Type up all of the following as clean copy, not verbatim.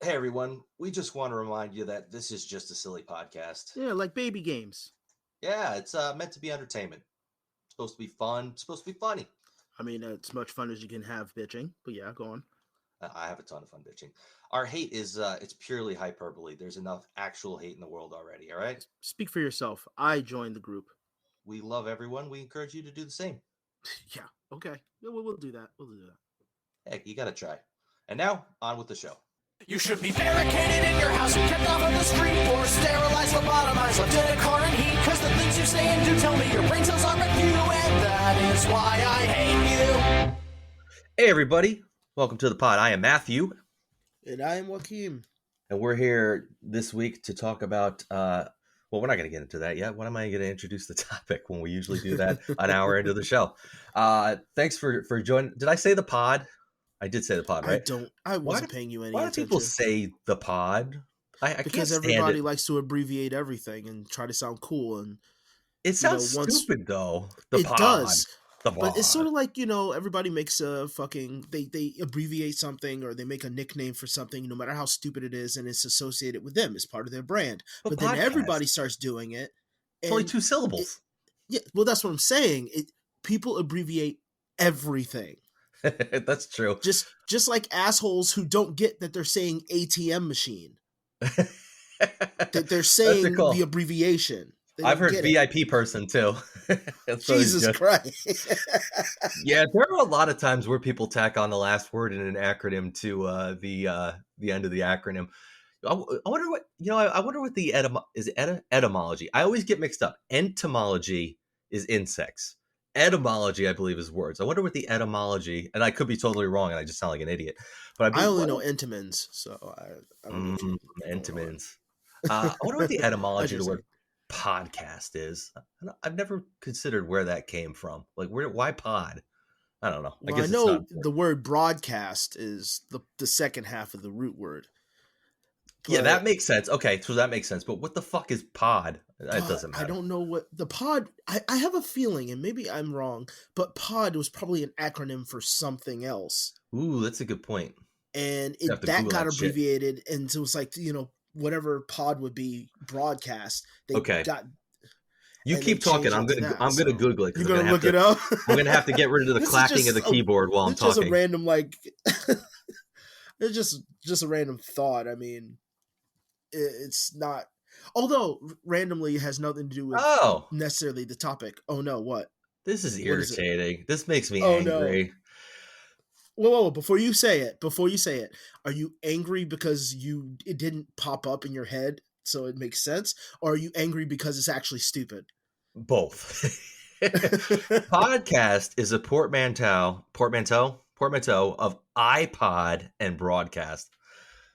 Hey everyone, we just want to remind you that this is just a silly podcast. Yeah, like baby games. Yeah, it's meant to be entertainment. It's supposed to be fun. It's supposed to be funny. I mean, it's much fun as you can have bitching, but yeah, go on. I have a ton of fun bitching. Our hate is it's purely hyperbole. There's enough actual hate in the world already. All right. Speak for yourself. I joined the group. We love everyone. We encourage you to do the same. Yeah, okay. Yeah, we'll do that. We'll do that. Heck, you gotta try. And now on with the show. You should be barricaded in your house and kept off of the street, or sterilized, lobotomized, left in a car in heat. Cause the things you say and do tell me your brain cells are with you, and that is why I hate you. Hey everybody, welcome to the pod. I am Matthew, And I am Joaquin. and we're here this week to talk about. Well, we're not going to get into that yet. When am I going to introduce the topic when we usually do that an hour into the show? Thanks for joining. Did I say the pod? I did say the pod, right? I wasn't paying you any Why do attention. people say the pod? I Because can't stand everybody it. likes to abbreviate everything and try to sound cool. And It sounds stupid, though. The pod. Does. The pod. But it's sort of like, everybody makes a fucking, they abbreviate something or they make a nickname for something, no matter how stupid it is, and it's associated with them as part of their brand. But then everybody starts doing it. It's only 2 syllables. Well, that's what I'm saying. People abbreviate everything. That's true. Just like assholes who don't get that they're saying ATM machine. That they're saying the abbreviation. I've heard VIP person too. Jesus Christ. Yeah, there are a lot of times where people tack on the last word in an acronym to the end of the acronym. I wonder what I wonder what the etymology. I always get mixed up. Entomology is insects. Etymology, I believe, is words. I wonder what the etymology, and I could be totally wrong, and I just sound like an idiot. But I only know entomins, so I don't know. Entomins. I wonder what the etymology of the word podcast is. I've never considered where that came from. Like, why pod? I don't know. Well, I know the word broadcast is the second half of the root word. But, yeah, that makes sense. Okay, so that makes sense. But what the fuck is pod? It doesn't matter. I don't know what the pod. I have a feeling, and maybe I'm wrong, but pod was probably an acronym for something else. Ooh, that's a good point. And that got abbreviated, and so it was like whatever pod would be broadcast. You keep talking. I'm gonna Google it. You're gonna look it up. I'm gonna have to get rid of the clacking of the keyboard while I'm talking. It's just a random it's just a random thought. I mean, it's not. Although randomly has nothing to do with necessarily the topic. Oh no, what? This is irritating. This makes me angry. No. Whoa! Before you say it, are you angry because it didn't pop up in your head, so it makes sense, or are you angry because it's actually stupid? Both. Podcast is a portmanteau of iPod and broadcast.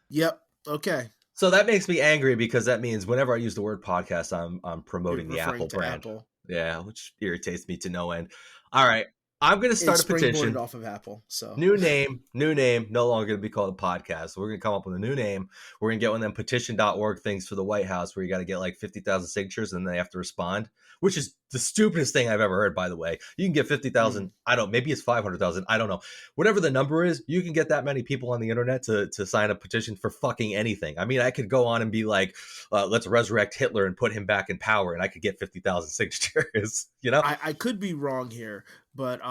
Yep. Okay. So that makes me angry because that means whenever I use the word podcast, I'm promoting the Apple brand. Apple. Yeah, which irritates me to no end. All right. I'm going to start a petition. Off of Apple, so new name, no longer going to be called a podcast. So we're going to come up with a new name. We're going to get one of them petition.org things for the White House where you got to get like 50,000 signatures and they have to respond, which is the stupidest thing I've ever heard, by the way. You can get 50,000. Maybe it's 500,000. I don't know. Whatever the number is, you can get that many people on the internet to sign a petition for fucking anything. I mean, I could go on and be like, let's resurrect Hitler and put him back in power. And I could get 50,000 signatures, I could be wrong here. But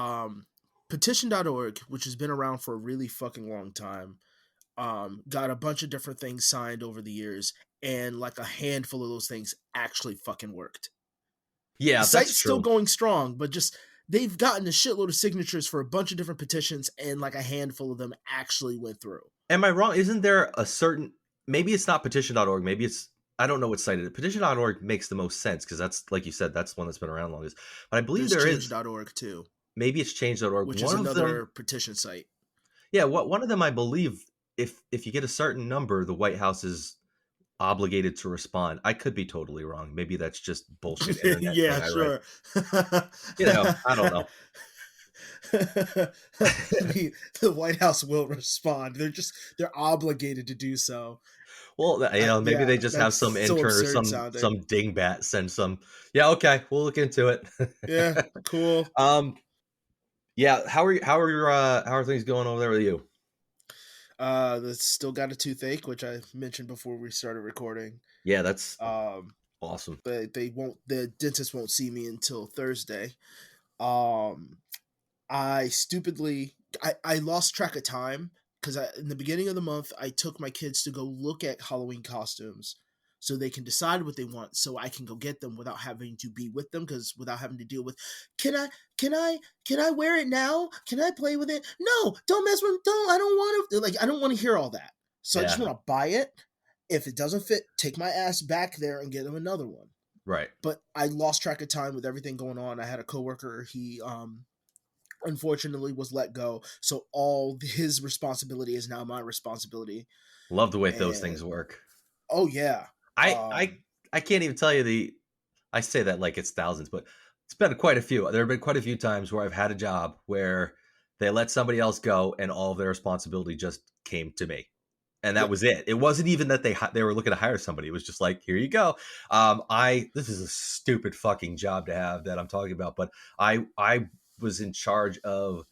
petition.org, which has been around for a really fucking long time, got a bunch of different things signed over the years, and like a handful of those things actually fucking worked. Yeah, the site's still going strong, but just they've gotten a shitload of signatures for a bunch of different petitions, and like a handful of them actually went through. Am I wrong? Isn't there a certain... Maybe it's not petition.org. Maybe it's... I don't know what site it is. Petition.org makes the most sense because that's, like you said, that's the one that's been around longest. But I believe there is... Change.org too. Maybe it's change.org. Which is another petition site. Yeah, one of them, I believe, if you get a certain number, the White House is obligated to respond. I could be totally wrong. Maybe that's just bullshit. Yeah, sure. I don't know. The White House will respond. They're obligated to do so. Well, maybe they just have some intern or some dingbat send some. Yeah, okay, we'll look into it. Yeah, cool. Yeah, how are things going over there with you? That's still got a toothache, which I mentioned before we started recording. Yeah, that's Um, awesome. the dentist won't see me until Thursday. Um, I stupidly, I lost track of time because in the beginning of the month, I took my kids to go look at Halloween costumes so they can decide what they want so I can go get them without having to be with them, because without having to deal with, can I, can I wear it now? Can I play with it? No, don't mess with, I don't want to, like, I don't want to hear all that. So I just Yeah, want to buy it. If it doesn't fit, take my ass back there and get them another one. right. But I lost track of time with everything going on. I had a coworker, he, unfortunately was let go, so all his responsibility is now my responsibility. Love the way those things And work. oh yeah, I I I can't even tell you I say that like it's thousands, but it's been quite a few. There have been quite a few times where I've had a job where they let somebody else go and all of their responsibility just came to me. And that yep. was it. It wasn't even that they were looking to hire somebody. It was just like, here you go. I This is a stupid fucking job to have that I'm talking about, but I was in charge of,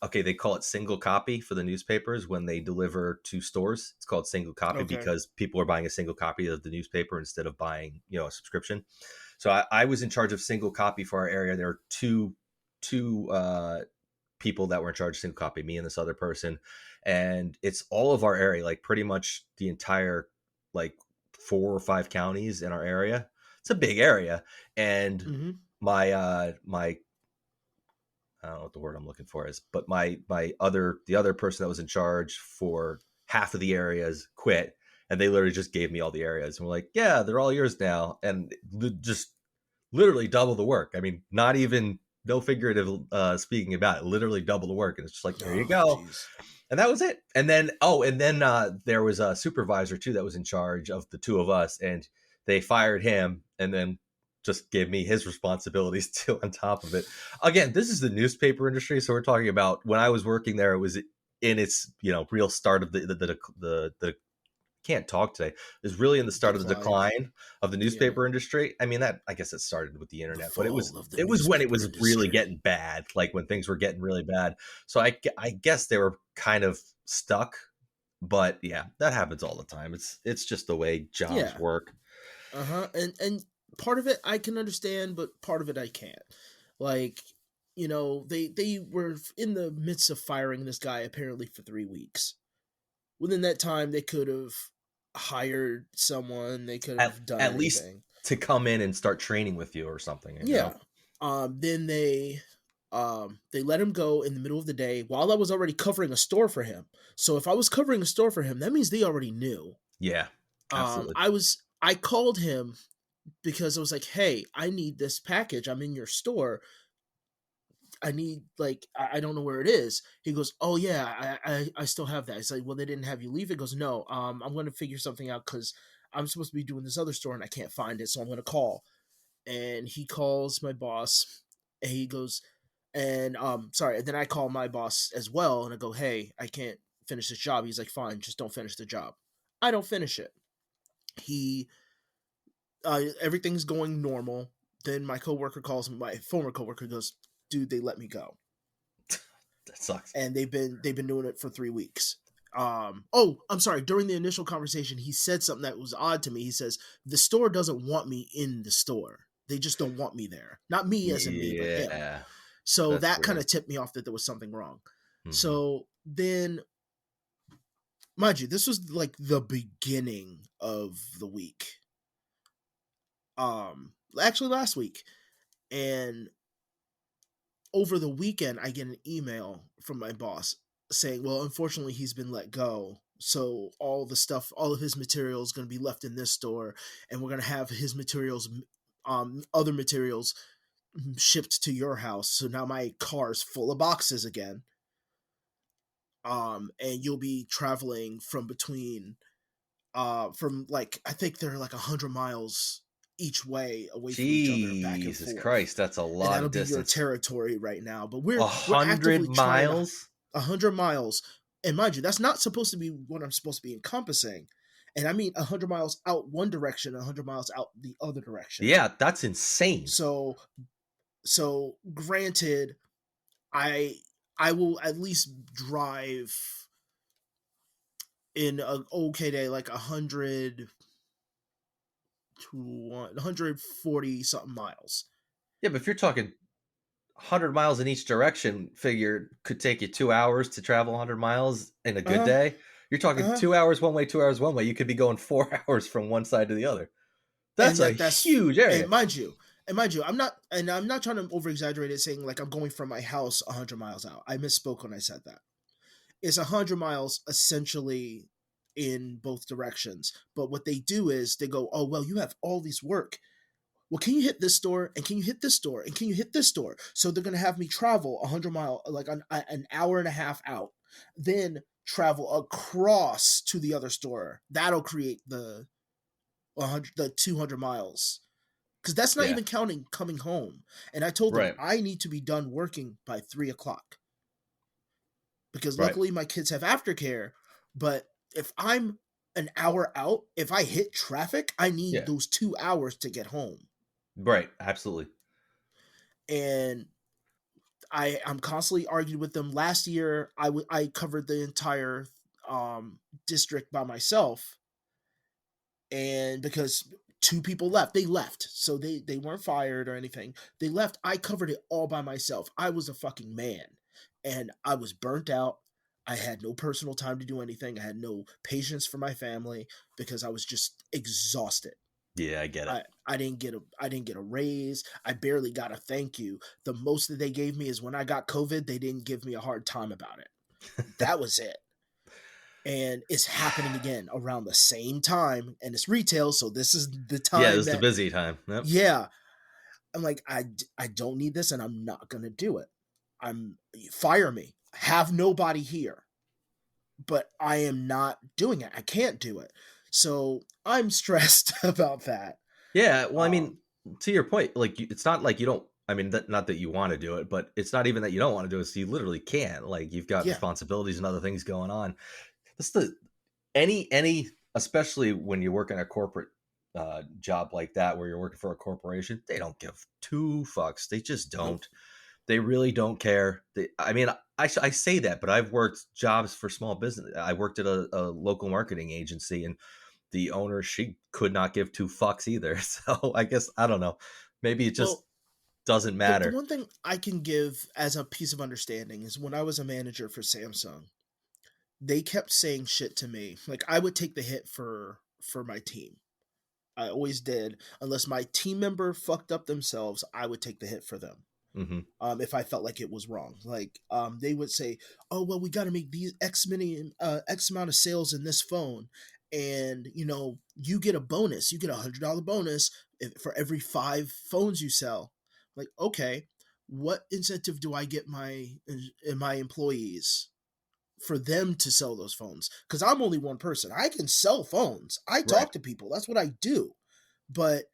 okay, they call it single copy for the newspapers when they deliver to stores. It's called single copy Okay. because people are buying a single copy of the newspaper instead of buying, a subscription. So I was in charge of single copy for our area. There are two people that were in charge of single copy, me and this other person, and it's all of our area, like pretty much the entire, like 4 or 5 counties in our area. It's a big area, and Mm-hmm. my I don't know what the word I'm looking for is, but the other person that was in charge for half of the areas quit, and they literally just gave me all the areas, and we're like, yeah, they're all yours now, and just literally double the work. I mean, not even no figurative speaking about it, literally double the work, and it's just like, there you Oh go. jeez. And that was it. And then there was a supervisor too that was in charge of the two of us, and they fired him and then just gave me his responsibilities too on top of it. Again, this is the newspaper industry, so we're talking about when I was working there, it was in its real start of the can't talk today, is really in the start of the Decline. decline of the Yeah. newspaper industry. I mean, that, I guess it started with the The internet, but fall of the it was when it newspaper was really industry. getting bad, like when things were getting really bad. So I guess they were kind of stuck, but yeah, that happens all the time. It's just the way jobs Yeah. work. Uh-huh. And part of it I can understand, but part of it I can't. Like, they were in the midst of firing this guy apparently for 3 weeks. Within that time, they could have hired someone. They could have done At least anything. to come in and start training with you or something, Yeah. Then they let him go in the middle of the day while I was already covering a store for him. So if I was covering a store for him, that means they already knew. Yeah, absolutely. I called him because I was like, "Hey, I need this package. I'm in your store. I need, like, I don't know where it is." He goes, "Oh yeah, I still have that." It's like, "Well, they didn't have you leave." It goes, "No, I'm going to figure something out because I'm supposed to be doing this other store and I can't find it, so I'm going to call." And he calls my boss, and he goes, and sorry, and then I call my boss as well, and I go, "Hey, I can't finish this job." He's like, "Fine, just don't finish the job." I don't finish it. He Everything's going normal. Then my coworker calls me, my former coworker goes, "Dude, they let me go." That sucks. And they've been doing it for 3 weeks. I'm sorry, during the initial conversation he said something that was odd to me. He says, "The store doesn't want me in the store. They just don't want me there. Not me as in me, but him." Yeah, So that's that kind weird. of tipped me off that there was something wrong. Hmm. So then, mind you, this was like the beginning of the week. Actually last week. And over the weekend, I get an email from my boss saying, "Well, unfortunately, he's been let go. So all the stuff, all of his materials, is going to be left in this store, and we're going to have his materials, other materials, shipped to your house. So now my car's full of boxes again. And you'll be traveling from between, from, like, I think they're like 100 miles each way away from each other, back and Jesus forth, Christ, that's a and lot that'll of be your distance. territory right now. But A we're hundred actively trying to miles? 100 miles, and mind you, that's not supposed to be what I'm supposed to be encompassing. And I mean 100 miles out one direction, 100 miles out the other direction. Yeah, that's insane. So granted, I will at least drive in a okay day, like 100 to 140 something miles. Yeah, but if you're talking 100 miles in each direction, figure could take you 2 hours to travel 100 miles in a good Uh day. You're talking huh. 2 hours one way, 2 hours one way. You could be going 4 hours from one side to the other. That's And a that's huge and area. mind you, I'm not trying to over exaggerate it, saying like I'm going from my house 100 miles out. I misspoke when I said that. It's 100 miles essentially in both directions. But what they do is they go, oh well, you have all this work. Well, can you hit this store, and can you hit this store, and can you hit this store? So they're gonna have me travel 100 mile, like an hour and a half out, then travel across to the other store. That'll create the 200 miles, because that's not Yeah, even counting coming home. And I told them right, I need to be done working by 3 o'clock, because right. luckily my kids have aftercare. But if I'm an hour out, if I hit traffic, I need Yeah, those 2 hours to get home. right. Absolutely. And I'm constantly arguing with them. Last year, I covered the entire district by myself, and because two people left, they left, so they weren't fired or anything. They left. I covered it all by myself. I was a fucking man, and I was burnt out. I had no personal time to do anything. I had no patience for my family because I was just exhausted. Yeah, I get it. I didn't get a raise. I barely got a thank you. The most that they gave me is when I got COVID, they didn't give me a hard time about it. That was it. And it's happening again around the same time, and it's retail, so this is the Yeah, time this is the that, busy time. Yep. yeah, I'm like, I don't need this, and I'm not gonna do it. I'm Fire me. Have nobody here, but I am not doing it. I can't do it. So I'm stressed about that. Yeah, well, I Um, mean, to your point, like it's not like you don't. I mean, not that you want to do it, but it's not even that you don't want to do it. So you literally can't. Like you've got yeah. responsibilities and other things going on. That's the any especially when you work in a corporate job like that where you're working for a corporation, they don't give two fucks. They just Nope. don't. They really don't care. I mean, I say that, but I've worked jobs for small business. I worked at a local marketing agency, and the owner, she could not give two fucks either. So I guess I don't know. Maybe it just Well, doesn't the matter. one thing I can give as a piece of understanding is when I was a manager for Samsung, they kept saying shit to me. Like I would take the hit for my team. I always did. Unless my team member fucked up themselves, I would take the hit for them. Hmm. If I felt like it was wrong. Like they would say, "Oh well, we got to make these X amount of sales in this phone, and you get a bonus. You get $100 bonus for every 5 phones you sell." Like, okay, what incentive do I get my employees for them to sell those phones? Because I'm only one person. I can sell phones. I Right. talk to people. That's what I do. But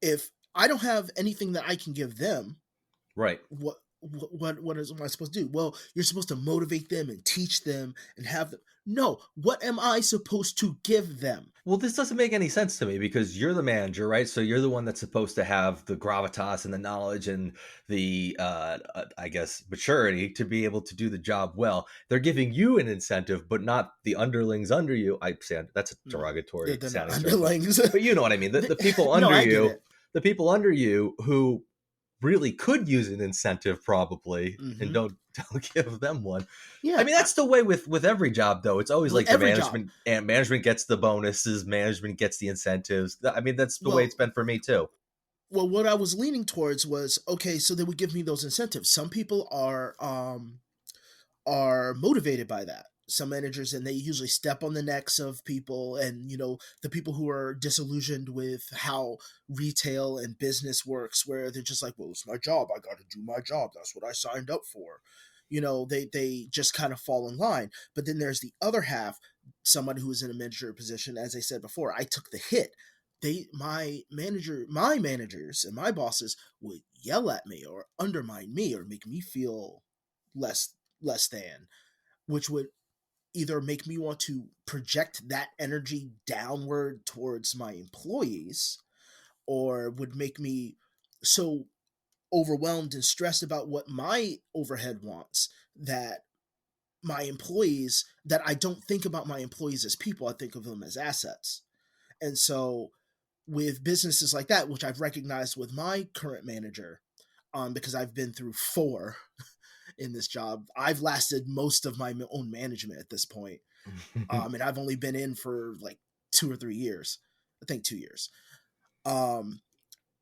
if I don't have anything that I can give them, Right. what am I supposed to do? Well, you're supposed to motivate them and teach them and have them. No, what am I supposed to give them? Well, this doesn't make any sense to me because you're the manager, right? So you're the one that's supposed to have the gravitas and the knowledge and the, I guess, maturity to be able to do the job well. They're giving you an incentive, but not the underlings under you. I say that's a Mm, derogatory they're not sounding term, underlings. but you know what I mean. The people No, under I get you, it. the people under you who really could use an incentive probably and Hmm. don't give them one. I Yeah, mean, that's the way with every job though. It's always with like the every job. management, and management gets the bonuses, management gets the incentives. I mean, that's the way Well, it's been for me too. what I was leaning towards was, okay, so they would give me those incentives. Some people are motivated by that. Some managers, and they usually step on the necks of people, and the people who are disillusioned with how retail and business works, where they're just like, well, it's my job, I got to do my job, that's what I signed up for. They just kind of fall in line. But then there's the other half, someone who is in a manager position. As I said before, I took the hit. My managers and my bosses would yell at me or undermine me or make me feel less less than, which would either make me want to project that energy downward towards my employees, or would make me so overwhelmed and stressed about what my overhead wants that my employees that I don't think about my employees as people. I think of them as assets. And so with businesses like that, which I've recognized with my current manager, because I've been through 4 in this job, I've lasted most of my own management at this point. And I've only been in for like 2 or 3 years. I think 2 years.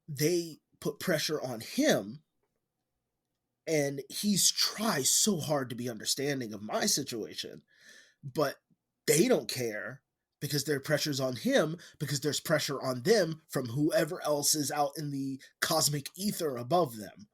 They put pressure on him, and he's tried so hard to be understanding of my situation, but they don't care because their pressure's on him, because there's pressure on them from whoever else is out in the cosmic ether above them.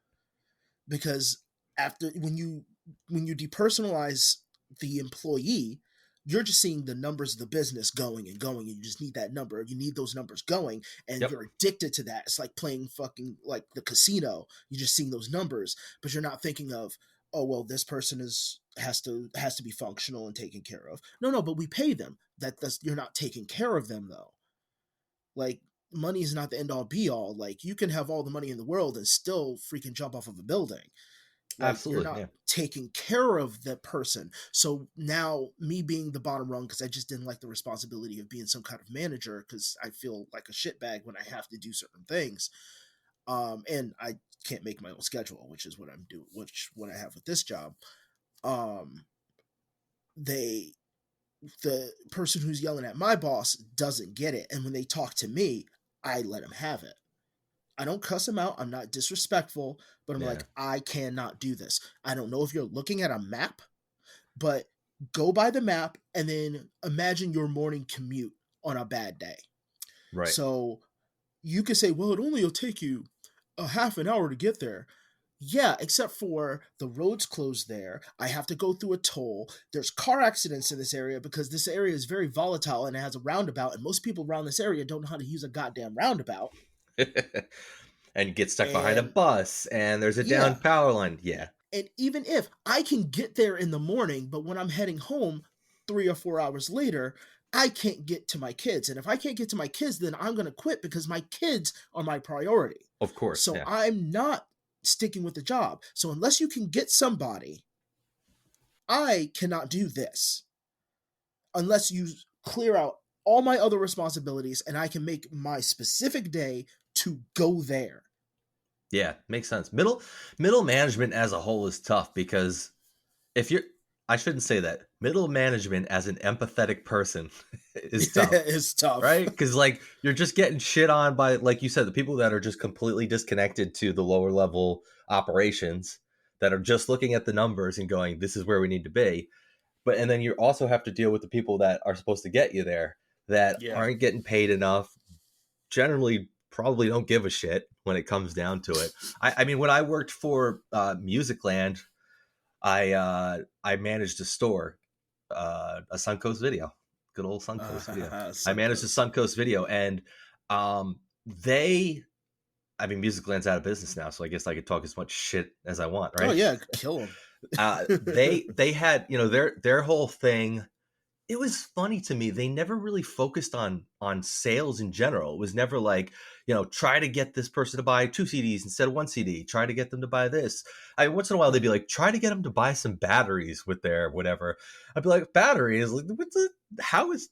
Because after when you depersonalize the employee, you're just seeing the numbers of the business going and going, and you just need that number. You need those numbers going, and Yep. you're addicted to that. It's like playing fucking like the casino. You're just seeing those numbers, but you're not thinking of, oh well, this person has to be functional and taken care of. No, but we pay them. That's you're not taking care of them though. Like, money is not the end all be all. Like, you can have all the money in the world and still freaking jump off of a building. Like, you're Absolutely, not yeah. taking care of the person. So now, me being the bottom rung, because I just didn't like the responsibility of being some kind of manager, because I feel like a shitbag when I have to do certain things. And I can't make my own schedule, which is what I'm doing, what I have with this job. The person who's yelling at my boss doesn't get it, and when they talk to me, I let them have it. I don't cuss him out. I'm not disrespectful, but I'm Yeah. like, I cannot do this. I don't know if you're looking at a map, but go by the map and then imagine your morning commute on a bad day. Right. So you could say, well, it only will take you a half an hour to get there. Yeah, except for the roads closed there. I have to go through a toll. There's car accidents in this area because this area is very volatile and it has a roundabout, and most people around this area don't know how to use a goddamn roundabout. And get stuck behind a And bus, and there's a yeah, down power line. Yeah. and even if I can get there in the morning, but when I'm heading home 3 or 4 hours later, I can't get to my kids. And if I can't get to my kids, then I'm going to quit because my kids are my priority. Of course. So Yeah. I'm not sticking with the job. So unless you can get somebody, I cannot do this. Unless you clear out all my other responsibilities and I can make my specific day to go there. Yeah, makes sense. Middle management as a whole is tough because if you're, I shouldn't say that. Middle management as an empathetic person is tough. It's tough. Right? Because like you're just getting shit on by, like you said, the people that are just completely disconnected to the lower level operations that are just looking at the numbers and going, this is where we need to be. But and then you also have to deal with the people that are supposed to get you there that aren't getting paid enough, generally probably don't give a shit when it comes down to it. I mean, when I worked for Musicland, I managed a store, a Suncoast Video, good old Suncoast Video. I managed a Suncoast Video, and Musicland's out of business now, so I guess I could talk as much shit as I want, right? Oh yeah, kill them. They had, their whole thing. It was funny to me. They never really focused on sales in general. It was never like, try to get this person to buy 2 CDs instead of 1 CD. Try to get them to buy this. Once in a while, they'd be like, try to get them to buy some batteries with their whatever. I'd be like, batteries? Like,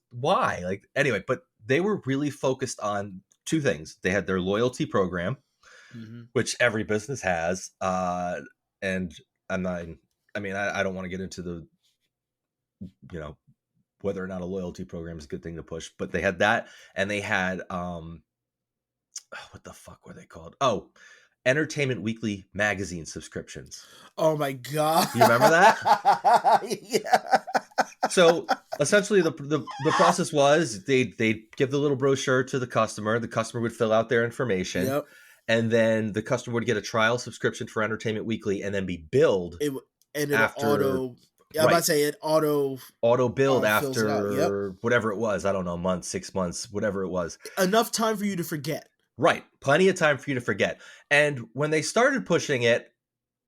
why? Like, anyway, but they were really focused on 2 things. They had their loyalty program, which every business has. And I don't want to get into the, whether or not a loyalty program is a good thing to push, but they had that, and they had what the fuck were they called? Oh, Entertainment Weekly magazine subscriptions. Oh my god! You remember that? Yeah. So essentially, the process was they'd give the little brochure to the customer. The customer would fill out their information, Yep. and then the customer would get a trial subscription for Entertainment Weekly, and then be billed after. I'm about to say it auto build fills it out. after Yep. whatever it was. I don't know, months, 6 months, whatever it was. Enough time for you to forget. Right. Plenty of time for you to forget. And when they started pushing it,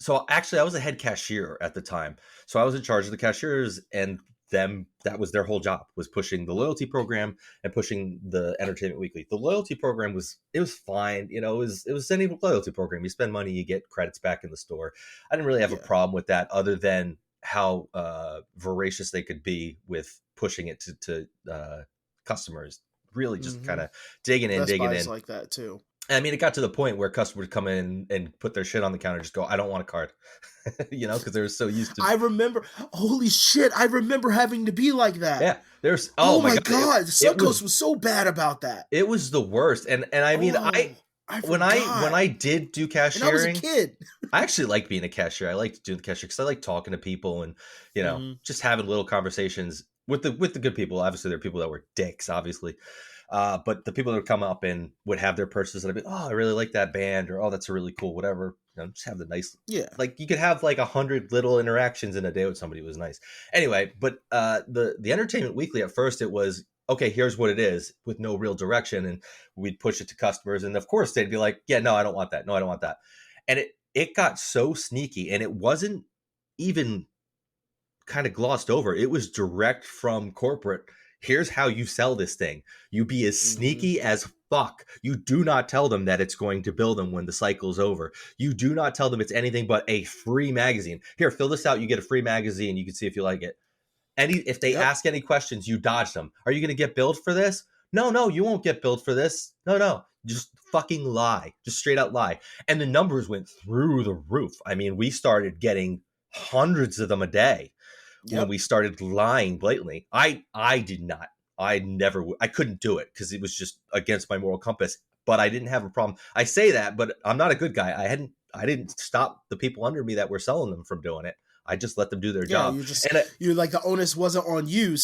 so actually I was a head cashier at the time. So I was in charge of the cashiers, and that was their whole job, was pushing the loyalty program and pushing the Entertainment Weekly. The loyalty program was fine. It was any loyalty program. You spend money, you get credits back in the store. I didn't really have a problem with that, other than how voracious they could be with pushing it to customers. Really just kind of digging in. Like that too. I mean, it got to the point where customers come in and put their shit on the counter and just go, I don't want a card, because they're so used to. I remember, holy shit, I remember having to be like that. Yeah, there's, oh my God. Suncoast was so bad about that. It was the worst. And I mean, when I did do cashiering, and I was a kid. I actually liked being a cashier. I liked doing the cashier because I like talking to people and, just having little conversations with the good people. Obviously, there are people that were dicks, obviously. But the people that would come up and would have their purchases and I'd be, oh, I really like that band, or, oh, that's a really cool, whatever. Just have the nice, like you could have like 100 little interactions in a day with somebody who was nice. Anyway, but the Entertainment Weekly, at first it was, okay, here's what it is, with no real direction. And we'd push it to customers. And of course they'd be like, yeah, no, I don't want that. No, I don't want that. And it got so sneaky, and it wasn't even kind of glossed over. It was direct from corporate. Here's how you sell this thing. You be as sneaky as fuck. You do not tell them that it's going to bill them when the cycle's over. You do not tell them it's anything but a free magazine. Here, fill this out. You get a free magazine. You can see if you like it. If they ask any questions, you dodge them. Are you going to get billed for this? No, you won't get billed for this. No. Just fucking lie. Just straight out lie. And the numbers went through the roof. I mean, we started getting hundreds of them a day. When we started lying blatantly. I did not. I couldn't do it because it was just against my moral compass. But I didn't have a problem. I say that, but I'm not a good guy. I didn't stop the people under me that were selling them from doing it. I just let them do their job. You're like, the onus wasn't on you,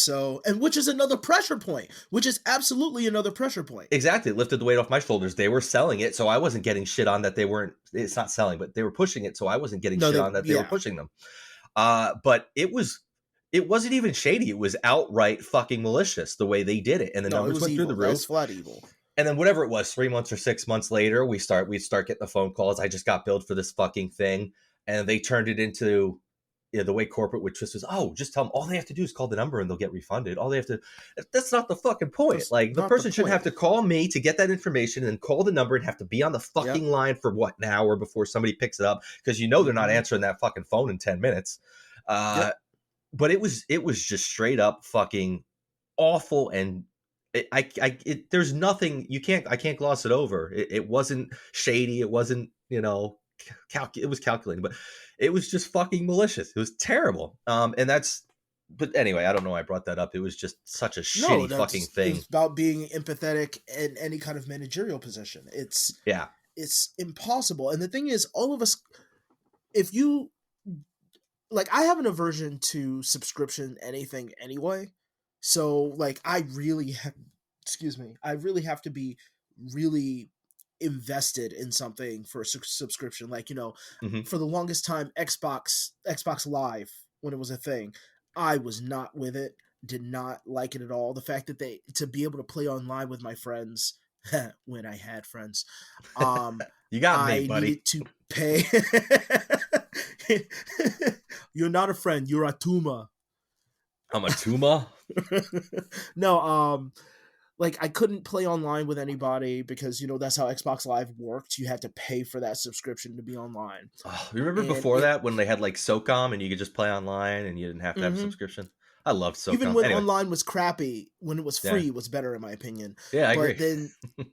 which is another pressure point. Which is absolutely another pressure point. Exactly. It lifted the weight off my shoulders. They were selling it, so I wasn't getting shit on that they weren't. It's not selling, but they were pushing it, so I wasn't getting shit on that they were pushing them. But it wasn't even shady. It was outright fucking malicious the way they did it. And the numbers went through the roof. It was flat evil. And then whatever it was, 3 months or 6 months later, we'd start getting the phone calls. I just got billed for this fucking thing. And they turned it into the way corporate would twist was, oh, just tell them all they have to do is call the number and they'll get refunded. All they have to, that's not the fucking point. That's like the person shouldn't have to call me to get that information and then call the number and have to be on the fucking line for what, an hour before somebody picks it up. Because they're not answering that fucking phone in 10 minutes. But it was just straight up fucking awful, and there's nothing I can't gloss it over. It wasn't shady. It wasn't it was calculating, but it was just fucking malicious. It was terrible. But anyway, I don't know why I brought that up. It was just such a shitty fucking thing. It's about being empathetic in any kind of managerial position. It's impossible. And the thing is, all of us, if you. Like, I have an aversion to subscription anything anyway. So, like, I really have to be really invested in something for a subscription. Like, for the longest time, Xbox Live, when it was a thing, I was not with it, did not like it at all. The fact that to be able to play online with my friends, when I had friends, you got me, buddy. I needed to pay. You're not a friend. You're a Tuma. I'm a Tuma? No, like I couldn't play online with anybody because, that's how Xbox Live worked. You had to pay for that subscription to be online. Oh, remember before that when they had like SOCOM and you could just play online and you didn't have to have a subscription? I love SOCOM. Even when online was crappy, when it was free, it was better in my opinion. Yeah, I agree. But then,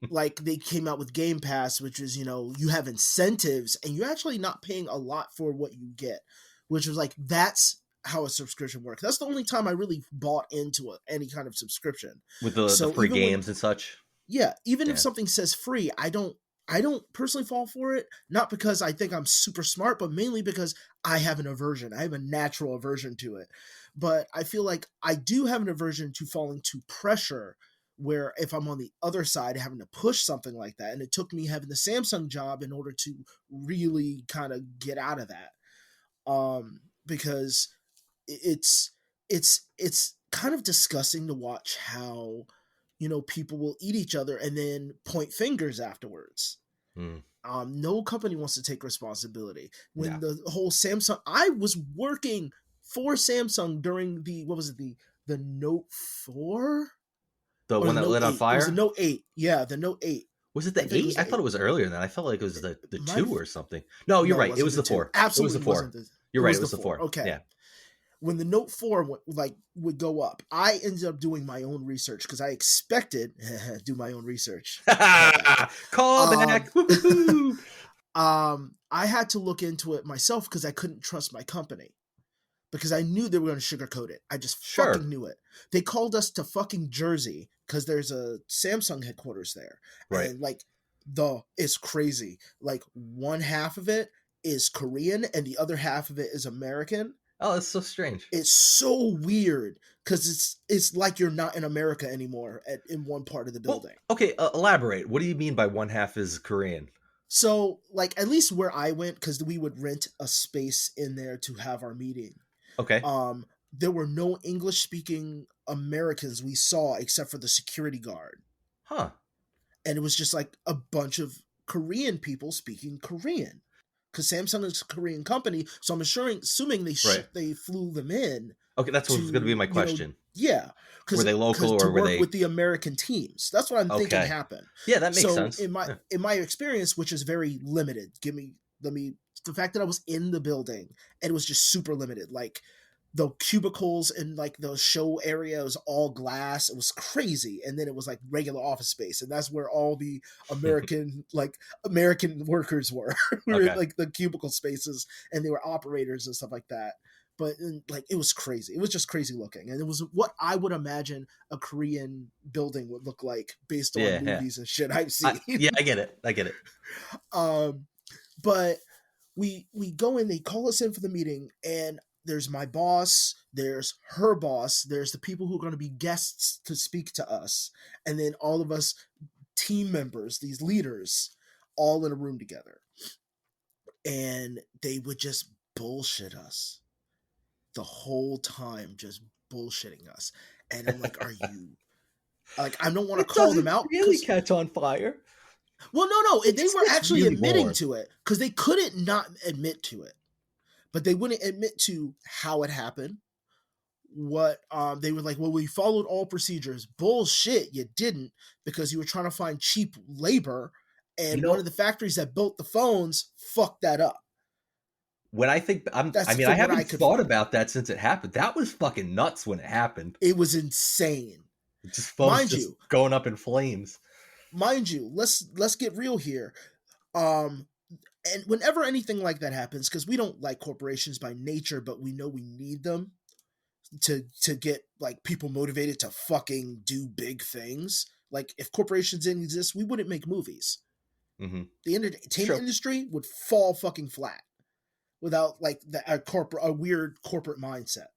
like, they came out with Game Pass, which is, you have incentives, and you're actually not paying a lot for what you get, which was like, that's how a subscription works. That's the only time I really bought into any kind of subscription. With the free games and such? Yeah, even if something says free, I don't personally fall for it, not because I think I'm super smart, but mainly because I have an aversion. I have a natural aversion to it. But I feel like I do have an aversion to falling to pressure, where if I'm on the other side having to push something like that, and it took me having the Samsung job in order to really kind of get out of that. Because it's kind of disgusting to watch how, people will eat each other and then point fingers afterwards. No company wants to take responsibility. When the whole Samsung, I was working for Samsung during the Note 4? The one that lit on fire? It was the Note 8. Yeah, the Note 8. Was it the 8? I thought it was earlier than that. I felt like it was the 2 or something. No, you're right. It was the 4. Absolutely. It was the 4. You're right. It was the 4. Okay. Yeah. when the Note 4 would go up, I ended up doing my own research because I expected do my own research. Call back. I had to look into it myself because I couldn't trust my company. Because I knew they were going to sugarcoat it. I just fucking knew it. They called us to fucking Jersey because there's a Samsung headquarters there. Right. And like it's crazy. Like one half of it is Korean and the other half of it is American. Oh, that's so strange. It's so weird because it's like you're not in America anymore in one part of the building. Well, okay, elaborate. What do you mean by one half is Korean? So like at least where I went, because we would rent a space in there to have our meeting. Okay. There were no English speaking Americans we saw except for the security guard. Huh. And it was just like a bunch of Korean people speaking Korean. Because Samsung is a Korean company, so I'm assuming they flew them in. Okay, that's what's going to be my question. Yeah. Were they local or were they with the American teams? That's what I'm thinking happened. Yeah, that makes sense. In my experience, which is very limited, the fact that I was in the building and it was just super limited, like the cubicles and like the show area was all glass. It was crazy. And then it was like regular office space. And that's where all the American workers were, like the cubicle spaces, and they were operators and stuff like that. But like, it was crazy. It was just crazy looking. And it was what I would imagine a Korean building would look like based on movies and shit I've seen. I get it. But we go in, they call us in for the meeting, and there's my boss, there's her boss, there's the people who are going to be guests to speak to us, and then all of us team members, these leaders, all in a room together. And they would just bullshit us the whole time, just bullshitting us. And I'm like, are you... Like, I don't want to call them out. Really catch on fire? Well, no. They were actually really admitting to it because they couldn't not admit to it. But they wouldn't admit to how it happened. What they were like, well, we followed all procedures. Bullshit, you didn't, because you were trying to find cheap labor, and one of the factories that built the phones fucked that up. When I think, I haven't thought about that since it happened. That was fucking nuts when it happened. It was insane. Just phones just going up in flames. Mind you, let's get real here. And whenever anything like that happens, because we don't like corporations by nature, but we know we need them to get like people motivated to fucking do big things. Like if corporations didn't exist, we wouldn't make movies. Mm-hmm. The entertainment industry would fall fucking flat without like a weird corporate mindset.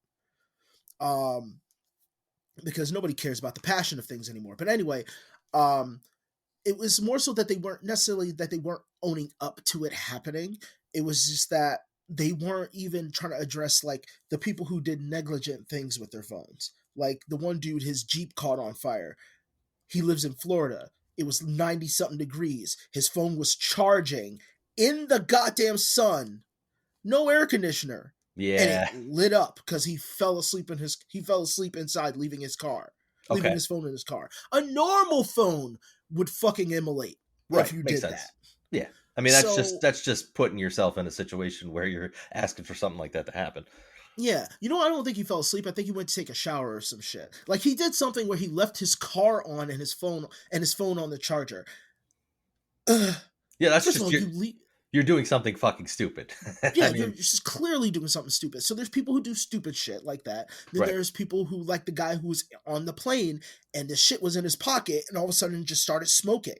Because nobody cares about the passion of things anymore. But anyway, it was more so that they weren't owning up to it happening. It was just that they weren't even trying to address like the people who did negligent things with their phones. Like the one dude, his Jeep caught on fire. He lives in Florida. It was 90 something degrees. His phone was charging in the goddamn sun. No air conditioner. Yeah. And it lit up because he fell asleep inside, leaving his car. Leaving his phone in his car. A normal phone would fucking immolate if you did that. Yeah. I mean, that's just putting yourself in a situation where you're asking for something like that to happen. Yeah. I don't think he fell asleep. I think he went to take a shower or some shit. Like he did something where he left his car on and his phone on the charger. Yeah, that's just you're doing something fucking stupid. Yeah, you're just clearly doing something stupid. So there's people who do stupid shit like that. Then there's people who, like the guy who was on the plane and the shit was in his pocket and all of a sudden just started smoking.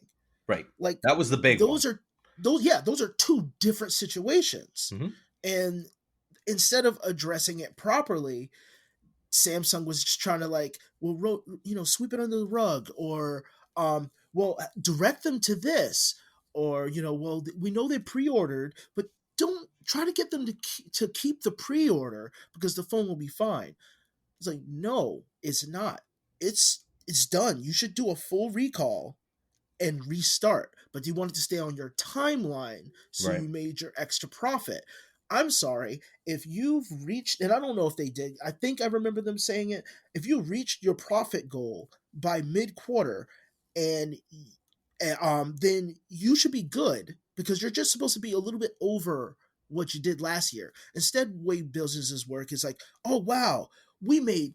Right. Like that was the big one. Those are two different situations. Mm-hmm. And instead of addressing it properly, Samsung was just trying to like, well, sweep it under the rug, or direct them to this. Or, we know they pre-ordered, but don't try to get them to keep the pre-order because the phone will be fine. It's like, no, it's not. It's done. You should do a full recall and restart. But you wanted to stay on your timeline, so you made your extra profit. I'm sorry, if you've reached, and I don't know if they did, I think I remember them saying it, if you reached your profit goal by mid-quarter and then you should be good, because you're just supposed to be a little bit over what you did last year. Instead, way businesses work is like, oh wow, we made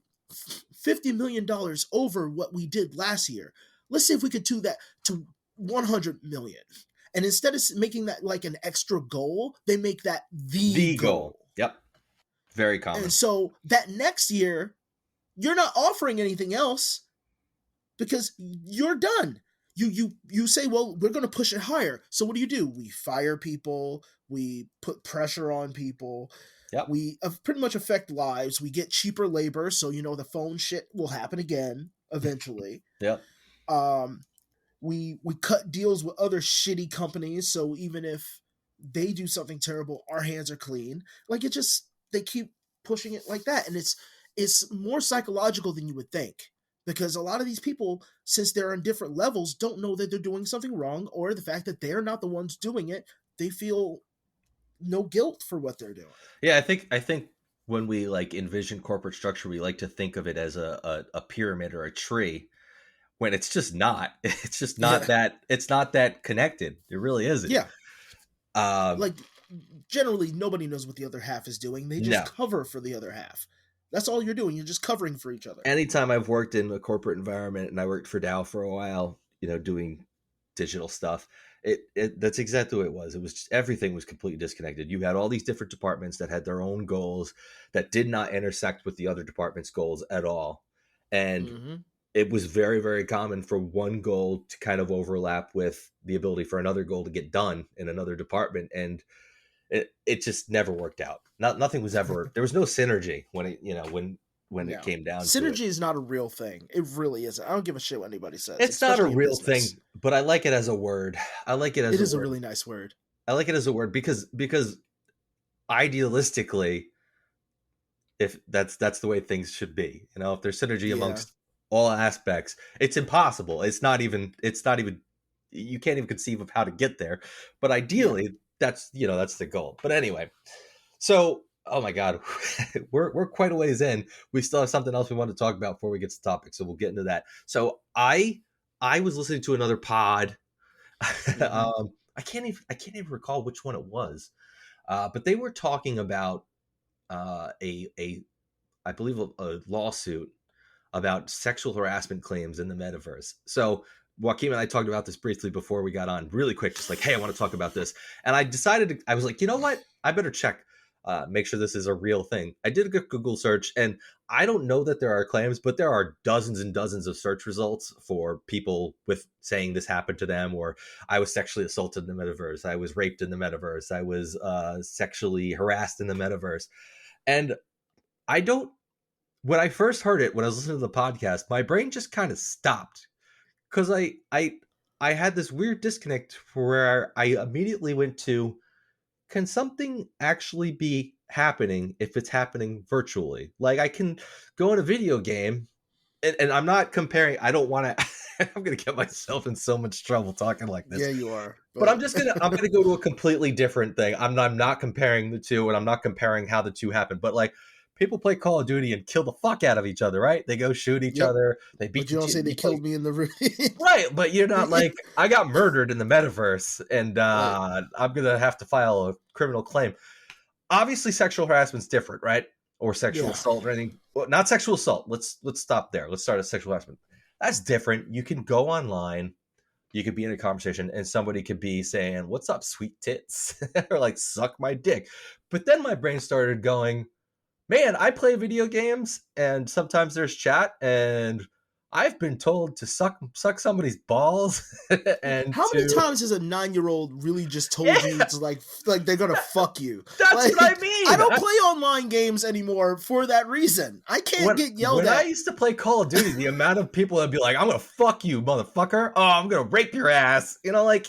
$50 million over what we did last year. Let's see if we could do that to 100 million. And instead of making that like an extra goal, they make that the goal. Yep. Very common. And so that next year, you're not offering anything else because you're done. You say, well, we're going to push it higher. So what do? We fire people. We put pressure on people. Yep. We pretty much affect lives. We get cheaper labor. So, the phone shit will happen again eventually. Yep. We cut deals with other shitty companies. So even if they do something terrible, our hands are clean. Like they keep pushing it like that. And it's more psychological than you would think. Because a lot of these people, since they're on different levels, don't know that they're doing something wrong, or the fact that they're not the ones doing it, they feel no guilt for what they're doing. Yeah, I think when we like envision corporate structure, we like to think of it as a pyramid or a tree, when it's just not. It's just not that. It's not that connected. It really isn't. Yeah. Like generally, nobody knows what the other half is doing. They just cover for the other half. That's all you're doing. You're just covering for each other. Anytime I've worked in a corporate environment, and I worked for Dow for a while, doing digital stuff, that's exactly what it was. It was just, everything was completely disconnected. You had all these different departments that had their own goals that did not intersect with the other department's goals at all. And it was very, very common for one goal to kind of overlap with the ability for another goal to get done in another department. And it just never worked out. Nothing was ever, there was no synergy when it came down to it. Synergy is not a real thing. It really isn't. I don't give a shit what anybody says. It's not a real thing, but I like it as a word. It is a really nice word. I like it as a word because idealistically, if that's the way things should be, if there's synergy amongst all aspects, it's impossible. It's not even, you can't even conceive of how to get there, but ideally that's the goal. But anyway, so, oh my God, we're quite a ways in. We still have something else we want to talk about before we get to the topic. So we'll get into that. So I was listening to another pod. I can't even recall which one it was. But they were talking about I believe a lawsuit about sexual harassment claims in the metaverse. So Joaquin and I talked about this briefly before we got on, really quick, just like, hey, I want to talk about this. And I decided, I was like, you know what? I better check, make sure this is a real thing. I did a good Google search, and I don't know that there are claims, but there are dozens and dozens of search results for people with saying this happened to them, or I was sexually assaulted in the metaverse, I was raped in the metaverse, I was sexually harassed in the metaverse. And when I first heard it, when I was listening to the podcast, my brain just kind of stopped. Because I had this weird disconnect where I immediately went to, can something actually be happening if it's happening virtually? Like, I can go in a video game, and I'm not comparing. I don't want to. I'm going to get myself in so much trouble talking like this. Yeah, you are. But I'm gonna go to a completely different thing. I'm not comparing the two, and I'm not comparing how the two happen. But like, people play Call of Duty and kill the fuck out of each other, right? They go shoot each other. They beat. But you don't say they killed me in the room, right? But you're not like, I got murdered in the metaverse, and I'm gonna have to file a criminal claim. Obviously, sexual harassment's different, right? Or sexual assault or anything. Well, not sexual assault. Let's stop there. Let's start at sexual harassment. That's different. You can go online. You could be in a conversation, and somebody could be saying, "What's up, sweet tits?" or like, "Suck my dick." But then my brain started going, man, I play video games, and sometimes there's chat, and I've been told to suck somebody's balls. And how many times has a 9-year-old really just told you it's like they're gonna fuck you? That's what I mean. I don't play online games anymore for that reason. I can't get yelled at. When I used to play Call of Duty, the amount of people that'd be like, "I'm gonna fuck you, motherfucker! Oh, I'm gonna rape your ass!" Like,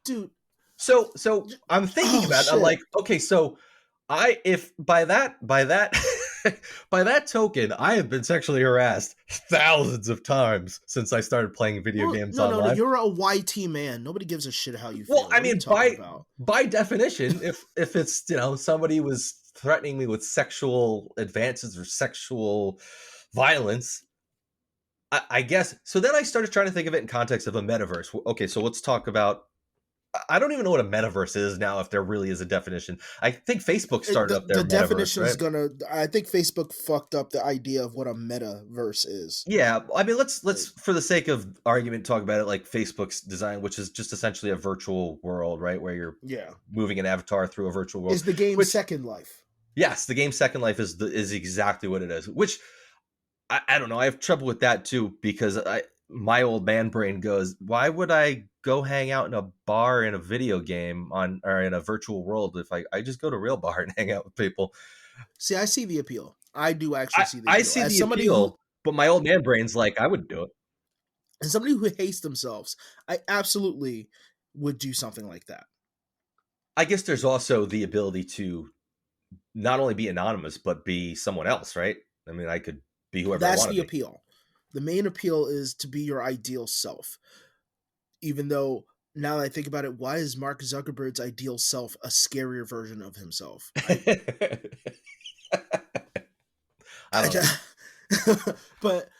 dude. So I'm thinking about it. I'm like, okay, so. If by that by that token, I have been sexually harassed thousands of times since I started playing video games online. No, you're a YT man. Nobody gives a shit how you feel. Well, I mean, by definition, if it's somebody was threatening me with sexual advances or sexual violence, I guess. So then I started trying to think of it in context of a metaverse. Okay, so let's talk about I don't even know what a metaverse is now, if there really is a definition. I think Facebook started up their The metaverse, definition is right? gonna. I think Facebook fucked up the idea of what a metaverse is. Yeah, I mean, let's Like, for the sake of argument talk about it like Facebook's design, which is just essentially a virtual world, right, where you're yeah, moving an avatar through a virtual world. is the game Which, Second Life? yes, the game Second Life is exactly what it is. Which I don't know. I have trouble with that too because my old man brain goes, why would I go hang out in a bar in a video game or in a virtual world if I just go to a real bar and hang out with people? See, I see the appeal. I do actually see the I appeal. see the appeal, but my old man brain's like, I would do it. As somebody who hates themselves, I absolutely would do something like that. I guess there's also the ability to not only be anonymous, but be someone else, right? I mean, I could be whoever I That's want the to be. appeal. The main appeal is to be your ideal self. Even though, now that I think about it, why is Mark Zuckerberg's ideal self a scarier version of himself? I don't know. But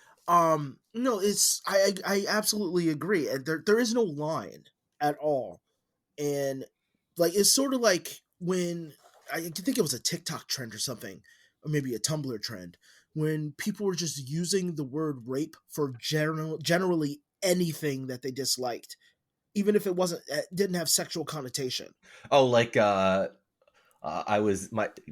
no, it's I absolutely agree. And there is no line at all. And like it's sort of like when I think it was a TikTok trend or something, or maybe a Tumblr trend, when people were just using the word rape for generally anything that they disliked, even if it didn't have sexual connotation. Oh, like I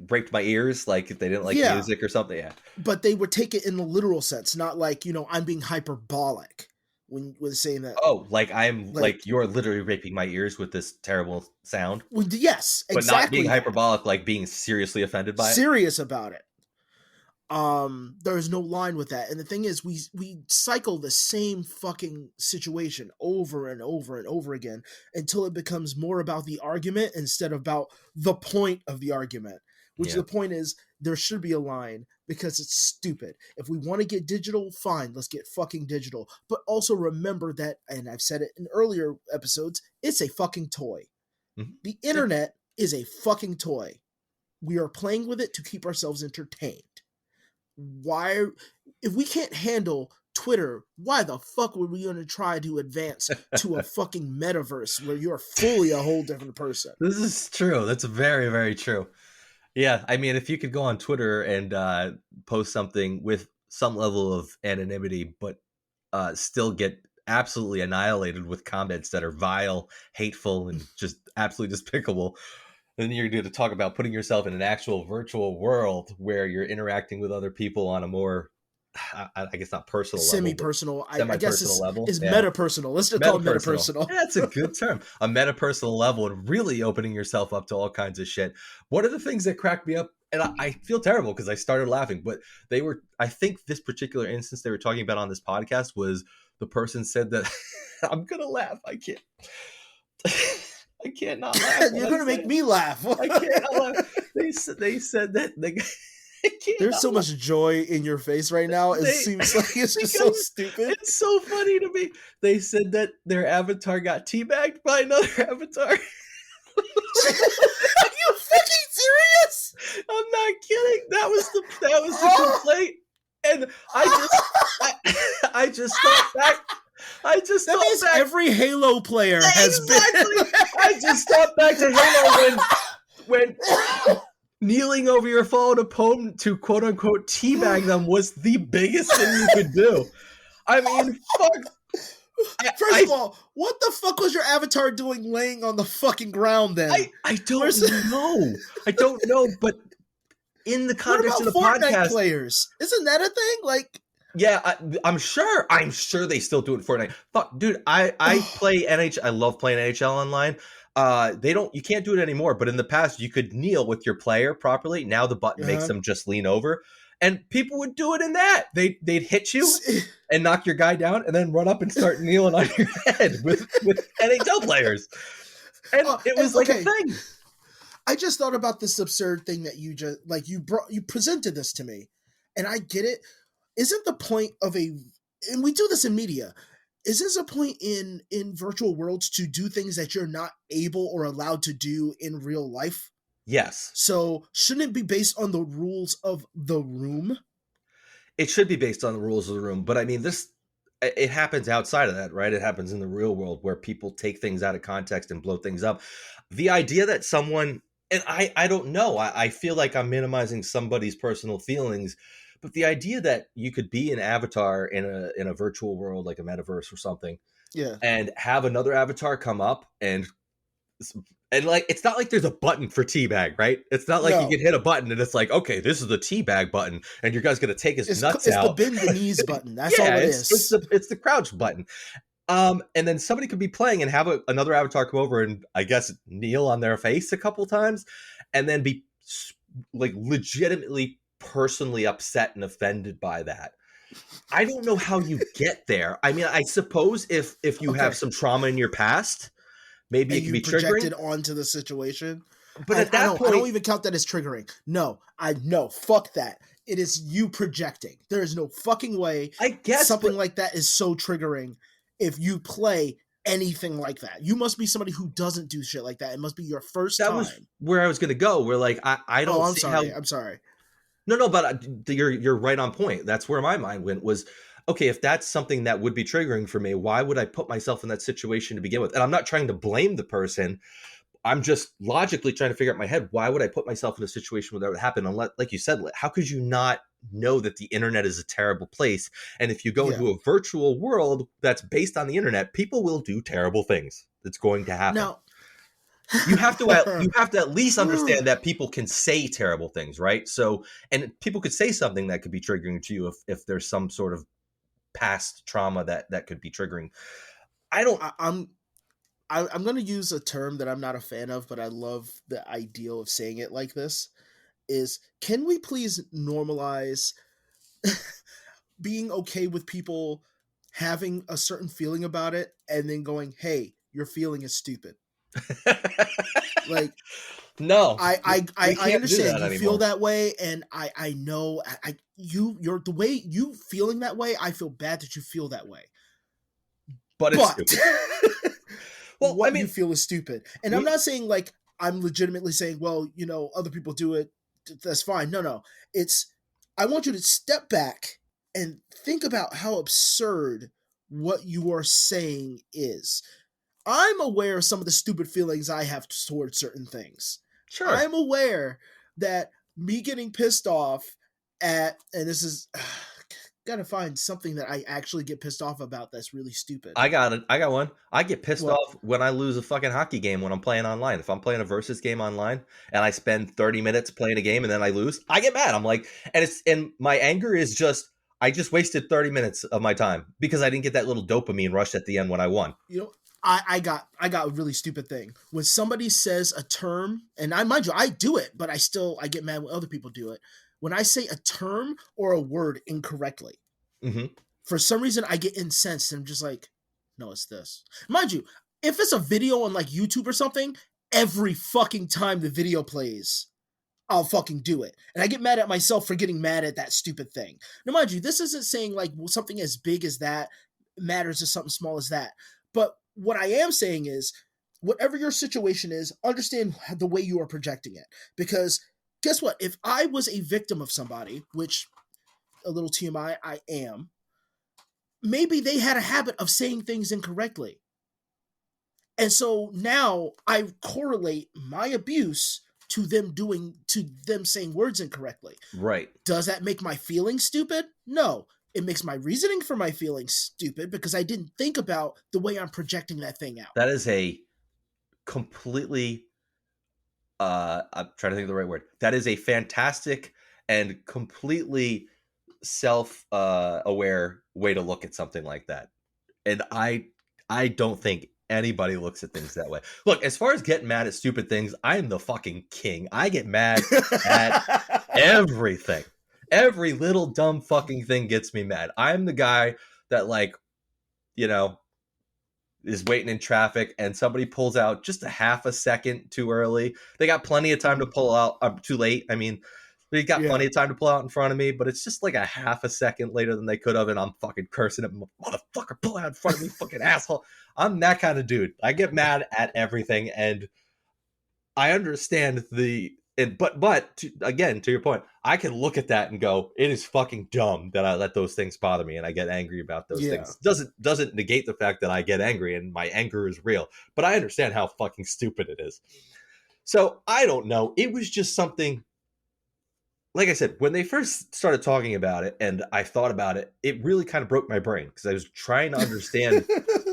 raped my ears, like if they didn't like Yeah, music or something. Yeah. but they would take it in the literal sense, not like, I'm being hyperbolic when saying that. Oh, like I'm Like, like you're literally raping my ears with this terrible sound, yes, but not being exactly. hyperbolic, like being seriously offended by it. Serious about it. There's no line with that. And the thing is, we cycle the same fucking situation over and over and over again until it becomes more about the argument instead of about the point of the argument, which Yeah. the point is there should be a line because it's stupid. If we want to get digital, fine, let's get fucking digital. But also remember that, and I've said it in earlier episodes, it's a fucking toy. Mhm. The internet is a fucking toy. We are playing with it to keep ourselves entertained. Why, if we can't handle Twitter, why the fuck were we going to try to advance to a fucking metaverse where you're fully a whole different person? This is true. That's very, very true. Yeah, I mean, if you could go on Twitter and post something with some level of anonymity, but still get absolutely annihilated with comments that are vile, hateful, and just absolutely despicable, then you're going to talk about putting yourself in an actual virtual world where you're interacting with other people on a more, I guess not personal level, Semi-personal. I guess semi-personal level. is Yeah. metapersonal. Let's just call it metapersonal. Yeah, that's a good term. A metapersonal level and really opening yourself up to all kinds of shit. One of the things that cracked me up, and I feel terrible because I started laughing, but I think this particular instance they were talking about on this podcast was the person said that, I'm going to laugh. I can't. I can't not laugh. You're going to make me laugh. I can't not laugh. They said that There's so much joy in your face right now. It seems like it's just so stupid. It's so funny to me. They said that their avatar got teabagged by another avatar. Are you fucking serious? I'm not kidding. That was the complaint. And I just thought back. That means every Halo player has been. I just thought back to Halo when kneeling over your fallen opponent to quote unquote teabag them was the biggest thing you could do. I mean, fuck. First of all, what the fuck was your avatar doing laying on the fucking ground then? I don't know. I don't know, but in the context of the Fortnite podcast, players, isn't that a thing? Like, yeah, I'm sure they still do it in Fortnite. Fuck, dude, I play NHL. I love playing NHL online. You can't do it anymore, but in the past you could kneel with your player properly. Now the button makes them just lean over, and people would do it in that. They'd hit you and knock your guy down, and then run up and start kneeling on your head with NHL players, and it was like a thing. I just thought about this absurd thing that you just you presented this to me, and I get it. Isn't the point of and we do this in media, is this a point in virtual worlds to do things that you're not able or allowed to do in real life? Yes. So shouldn't it be based on the rules of the room? It should be based on the rules of the room, but I mean, this it happens outside of that, right? It happens in the real world where people take things out of context and blow things up. The idea that someone, and I don't know, I feel like I'm minimizing somebody's personal feelings, but the idea that you could be an avatar in a virtual world, like a metaverse or something, Yeah. and have another avatar come up and like, it's not like there's a button for teabag, right? It's not like you No. can hit a button and it's like, okay, this is the teabag button, and your guy's gonna take his nuts It's the out. bend the knees button. That's all Yeah, it it's is. it's the crouch button. And then somebody could be playing and have another avatar come over and I guess kneel on their face a couple times, and then be like legitimately personally upset and offended by that. I don't know how you get there. I mean, I suppose if you have Okay. some trauma in your past, maybe And it can you be project triggering. it onto the situation. But And at that I point, don't even count that as triggering. No, fuck that. It is you projecting. There is no fucking way I guess something but like that is so triggering if you play anything like that. You must be somebody who doesn't do shit like that. It must be your first that time. was where I was going to go. Where like I don't I'm see sorry. how. I'm sorry. No, but you're right on point. That's where my mind went. Was okay, if that's something that would be triggering for me, why would I put myself in that situation to begin with? And I'm not trying to blame the person. I'm just logically trying to figure out in my head, why would I put myself in a situation where that would happen? Unless, like you said, how could you not know that the internet is a terrible place? And if you go into a virtual world that's based on the internet, people will do terrible things. It's going to happen. Now, you have to at least understand that people can say terrible things, right? So, and people could say something that could be triggering to you if there's some sort of past trauma that could be triggering. I'm going to use a term that I'm not a fan of, but I love the ideal of saying it like this. Is can we please normalize being okay with people having a certain feeling about it and then going, hey, your feeling is stupid. Like, no, I understand you anymore. feel that way, and I know you're the way you feeling that way. I feel bad that you feel that way, but it's stupid. Well, what you feel is stupid, and I'm not saying like I'm legitimately saying, well, other people do it, that's fine. No, it's I want you to step back and think about how absurd what you are saying is. I'm aware of some of the stupid feelings I have towards certain things. Sure. I'm aware that me getting pissed off at, and this is, gotta find something that I actually get pissed off about that's really stupid. I got it. I got one. I get pissed off when I lose a fucking hockey game when I'm playing online. If I'm playing a versus game online and I spend 30 minutes playing a game and then I lose, I get mad. I'm like, and my anger is just, I just wasted 30 minutes of my time because I didn't get that little dopamine rush at the end when I won. I got a really stupid thing. When somebody says a term, and mind you, I do it, but I get mad when other people do it. When I say a term or a word incorrectly, for some reason I get incensed and I'm just like, no, it's this. Mind you, if it's a video on like YouTube or something, every fucking time the video plays, I'll fucking do it. And I get mad at myself for getting mad at that stupid thing. Now, mind you, this isn't saying like something as big as that matters to something small as that. But what I am saying is, whatever your situation is, understand the way you are projecting it. Because guess what? If I was a victim of somebody, which a little TMI, I am, maybe they had a habit of saying things incorrectly. And so now I correlate my abuse to them saying words incorrectly. Right. Does that make my feelings stupid? No. It makes my reasoning for my feelings stupid because I didn't think about the way I'm projecting that thing out. That is a completely, I'm trying to think of the right word. That is a fantastic and completely self-aware way to look at something like that. And I don't think anybody looks at things that way. Look, as far as getting mad at stupid things, I am the fucking king. I get mad at everything. Every little dumb fucking thing gets me mad. I'm the guy that, like, is waiting in traffic and somebody pulls out just a half a second too early. They got plenty of time to pull out. Too late. I mean, they got plenty of time to pull out in front of me, but it's just like a half a second later than they could have, and I'm fucking cursing at motherfucker, pull out in front of me, fucking asshole. I'm that kind of dude. I get mad at everything, and I understand again, to your point, I can look at that and go, it is fucking dumb that I let those things bother me and I get angry about those Yeah. things. Doesn't negate the fact that I get angry and my anger is real, but I understand how fucking stupid it is. So I don't know. It was just something. Like I said, when they first started talking about it and I thought about it, it really kind of broke my brain because I was trying to understand.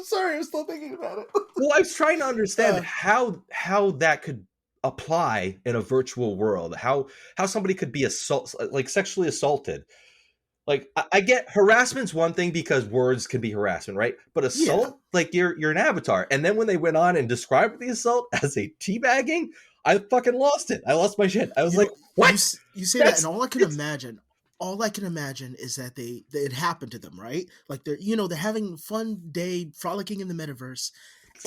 Sorry, I'm still thinking about it. Well, I was trying to understand how that could apply in a virtual world. How somebody could be sexually assaulted. Like I get harassment's one thing because words can be harassment, right? But assault, like you're an avatar. And then when they went on and described the assault as a teabagging, I fucking lost it. I lost my shit. I was like, what? You say that, and all I can imagine is that it happened to them, right? Like they're having a fun day frolicking in the metaverse,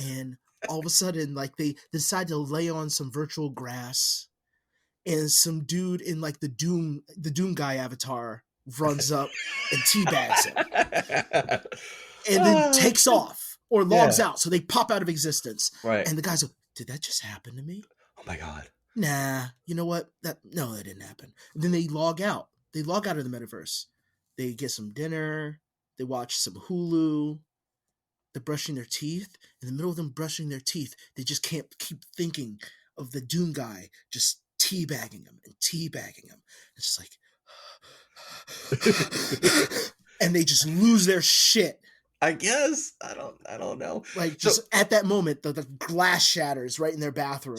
and all of a sudden, like they decide to lay on some virtual grass, and some dude in like the Doom guy avatar runs up and teabags him, and then takes off or logs out. So they pop out of existence, right? And the guy's like, "Did that just happen to me? Oh my god." Nah, you know what? That didn't happen. And then they log out. They log out of the metaverse. They get some dinner. They watch some Hulu. They're brushing their teeth. In the middle of them brushing their teeth, they just can't keep thinking of the Doom guy just teabagging them and teabagging them. It's just like, and they just lose their shit. I guess I don't know. Like just at that moment, the glass shatters right in their bathroom.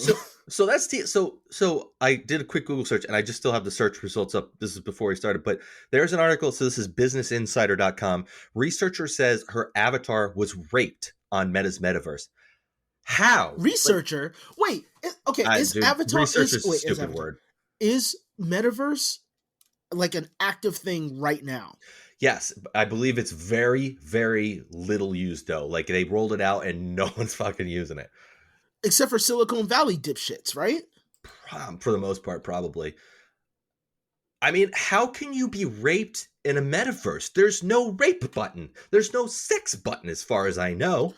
So that's so I did a quick Google search and I just still have the search results up. This is before we started, but there's an article. So this is businessinsider.com. Researcher says her avatar was raped on Meta's metaverse. How? Researcher? Wait. Okay. Is avatar? Researcher is a stupid word. Is metaverse like an active thing right now? Yes, I believe it's very, very little used though. Like they rolled it out and no one's fucking using it. Except for Silicon Valley dipshits, right? For the most part, probably. I mean, how can you be raped in a metaverse? There's no rape button. There's no sex button as far as I know.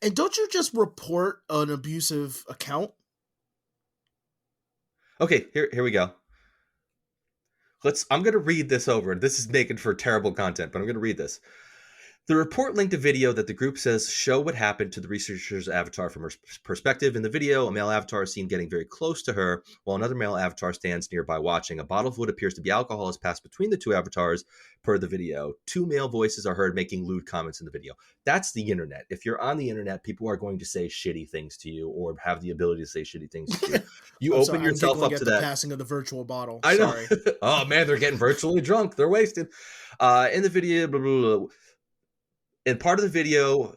And don't you just report an abusive account? Okay, here we go. I'm going to read this over. This is making for terrible content, but I'm going to read this. The report linked a video that the group says show what happened to the researcher's avatar from her perspective. In the video, a male avatar is seen getting very close to her, while another male avatar stands nearby watching. A bottle of what appears to be alcohol is passed between the two avatars per the video. Two male voices are heard making lewd comments in the video. That's the internet. If you're on the internet, people are going to say shitty things to you or have the ability to say shitty things to you. You open yourself up to that. Passing of the virtual bottle. I know. Oh man, they're getting virtually drunk. They're wasted. In the video, blah, blah, blah. In part of the video,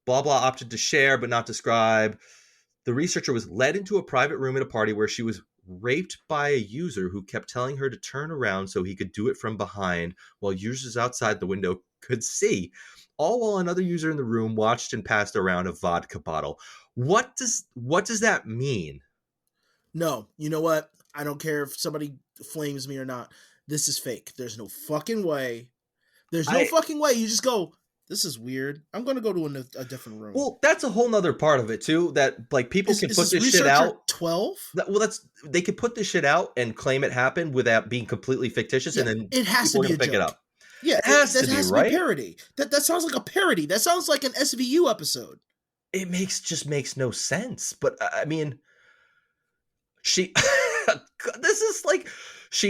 blah, blah opted to share but not describe. The researcher was led into a private room at a party where she was raped by a user who kept telling her to turn around so he could do it from behind while users outside the window could see. All while another user in the room watched and passed around a vodka bottle. What does that mean? No, you know what? I don't care if somebody flames me or not. This is fake. There's no fucking way. There's no fucking way. You just go, this is weird. I'm going to go to a different room. Well, that's a whole nother part of it too. That like people can put this shit out. 12. They could put this shit out and claim it happened without being completely fictitious, and then it has to be a pick joke. It up. Yeah, it has to be parody. That sounds like a parody. That sounds like an SVU episode. It just makes no sense. But I mean, she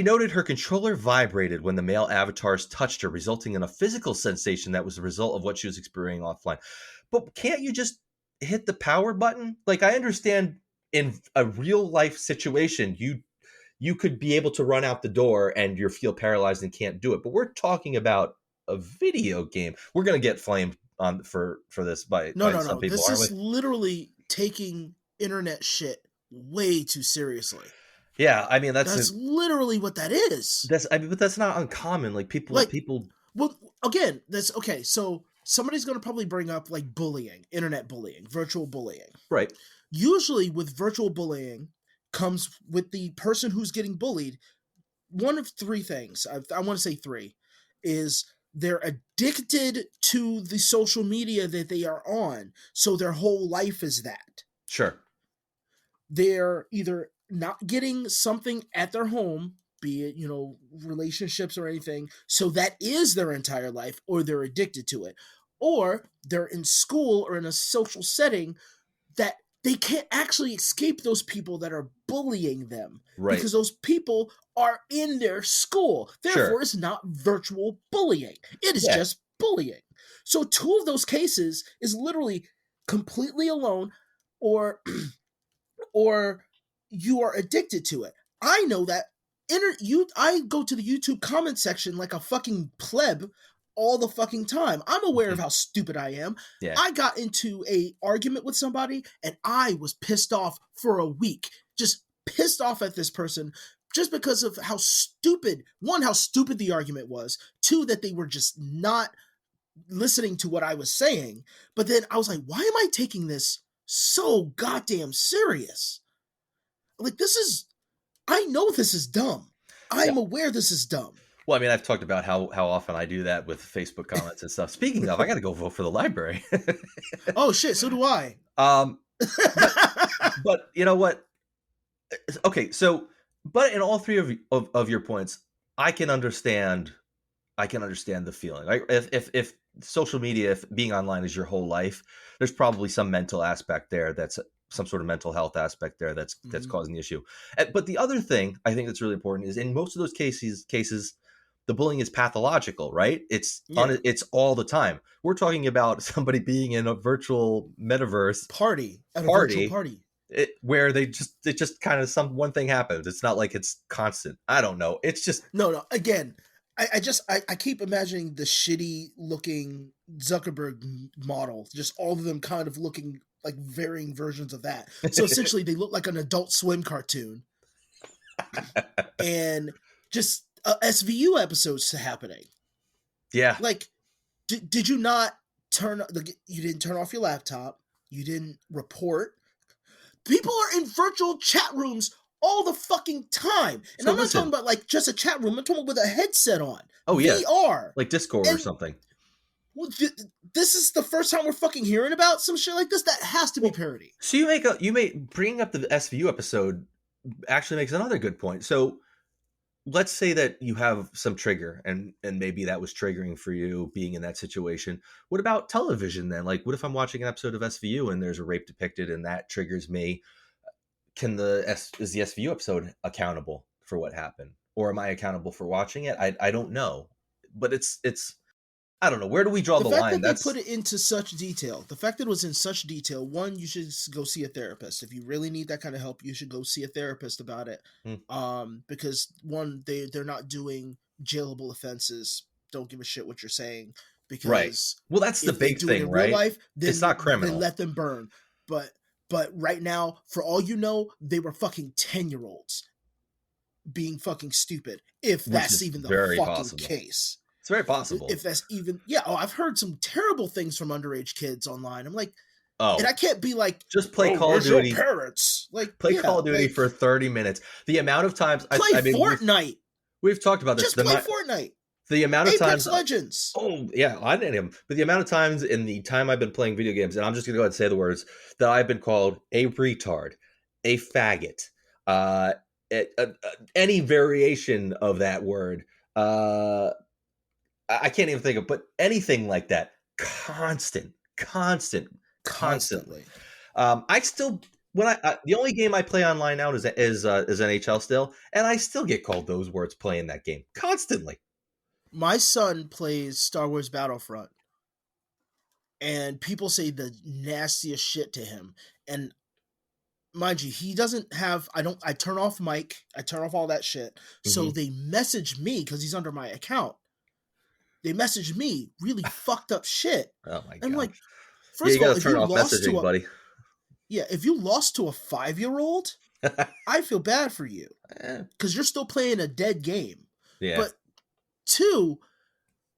noted her controller vibrated when the male avatars touched her, resulting in a physical sensation that was the result of what she was experiencing offline. But can't you just hit the power button? Like, I understand in a real life situation, you could be able to run out the door and you feel paralyzed and can't do it. But we're talking about a video game. We're going to get flamed on for this by some people. This is literally taking internet shit way too seriously. Yeah, I mean that's literally what that is. But that's not uncommon. Like people. Well, again, that's okay. So somebody's going to probably bring up like bullying, internet bullying, virtual bullying. Right. Usually, with virtual bullying, comes with the person who's getting bullied. One of three things. I want to say three is they're addicted to the social media that they are on, so their whole life is that. Sure. They're either not getting something at their home, be it, relationships or anything, so that is their entire life, or they're addicted to it, or they're in school or in a social setting that they can't actually escape those people that are bullying them, Right. because those people are in their school. Therefore, Sure. it's not virtual bullying. It is Yeah. just bullying. So 2 of those cases is literally completely alone, or or you are addicted to it. I know that I go to the YouTube comment section like a fucking pleb all the fucking time. I'm aware of how stupid I am. Yeah. I got into a argument with somebody and I was pissed off for a week. Just pissed off at this person just because of how stupid the argument was. 2, that they were just not listening to what I was saying. But then I was like, why am I taking this so goddamn serious? Like, I know this is dumb. I'm aware this is dumb. Well, I mean, I've talked about how often I do that with Facebook comments and stuff. Speaking of, I got to go vote for the library. Oh shit, so do I. But you know what? Okay, so but in all 3 of your points, I can understand the feeling. Like if social media, if being online is your whole life, there's probably some mental aspect there, that's some sort of mental health aspect there that's causing the issue. But the other thing I think that's really important is in most of those cases the bullying is pathological, right? It's all the time. We're talking about somebody being in a virtual metaverse virtual party. Where it just kind of one thing happens. It's not like it's constant. I don't know. It's just no. Again, I keep imagining the shitty looking Zuckerberg model, just all of them kind of looking like varying versions of that. So essentially, they look like an Adult Swim cartoon, and just SVU episodes happening. Yeah. Like, did you not you didn't turn off your laptop? You didn't report? People are in virtual chat rooms all the fucking time. And I'm not talking about like just a chat room. I'm talking about with a headset on. Oh, yeah. VR. Like Discord or something. This is the first time we're fucking hearing about some shit like this. That has to be parody. So bringing up the SVU episode actually makes another good point. So let's say that you have some trigger and maybe that was triggering for you being in that situation. What about television then? Like, what if I'm watching an episode of SVU and there's a rape depicted and that triggers me? Is the SVU episode accountable for what happened? Or am I accountable for watching it? I don't know. But it's I don't know. Where do we draw the line? The fact that they put it into such detail, the fact that it was in such detail, one, you should go see a therapist. If you really need that kind of help, you should go see a therapist about it. Because one, they're not doing jailable offenses. Don't give a shit what you're saying. Because right. Well, that's the big thing, right? Real life, then, it's not criminal. Then let them burn. But right now, for all you know, they were fucking 10-year-olds being fucking stupid. If that's even the fucking case. It's very possible. If that's even, I've heard some terrible things from underage kids online. I'm like, and I can't be like, just play Call of Duty. Your parents, like, play Call of Duty for 30 minutes. The amount of times Fortnite. We've talked about this. Just play Fortnite. The amount of Apex times, Legends. Oh yeah, I didn't him. But the amount of times in the time I've been playing video games, and I'm just gonna go ahead and say the words that I've been called a retard, a faggot, any variation of that word. I can't even think of, but anything like that, constantly. I still, the only game I play online now is NHL still, and I still get called those words playing that game constantly. My son plays Star Wars Battlefront, and people say the nastiest shit to him. And mind you, he doesn't have. I turn off mic. I turn off all that shit. So they message me because he's under my account. They message me really fucked up shit. Oh my god! I'm like, first of all, if you lost to buddy. If you lost to a 5-year-old, I feel bad for you because you're still playing a dead game. Yeah. But 2,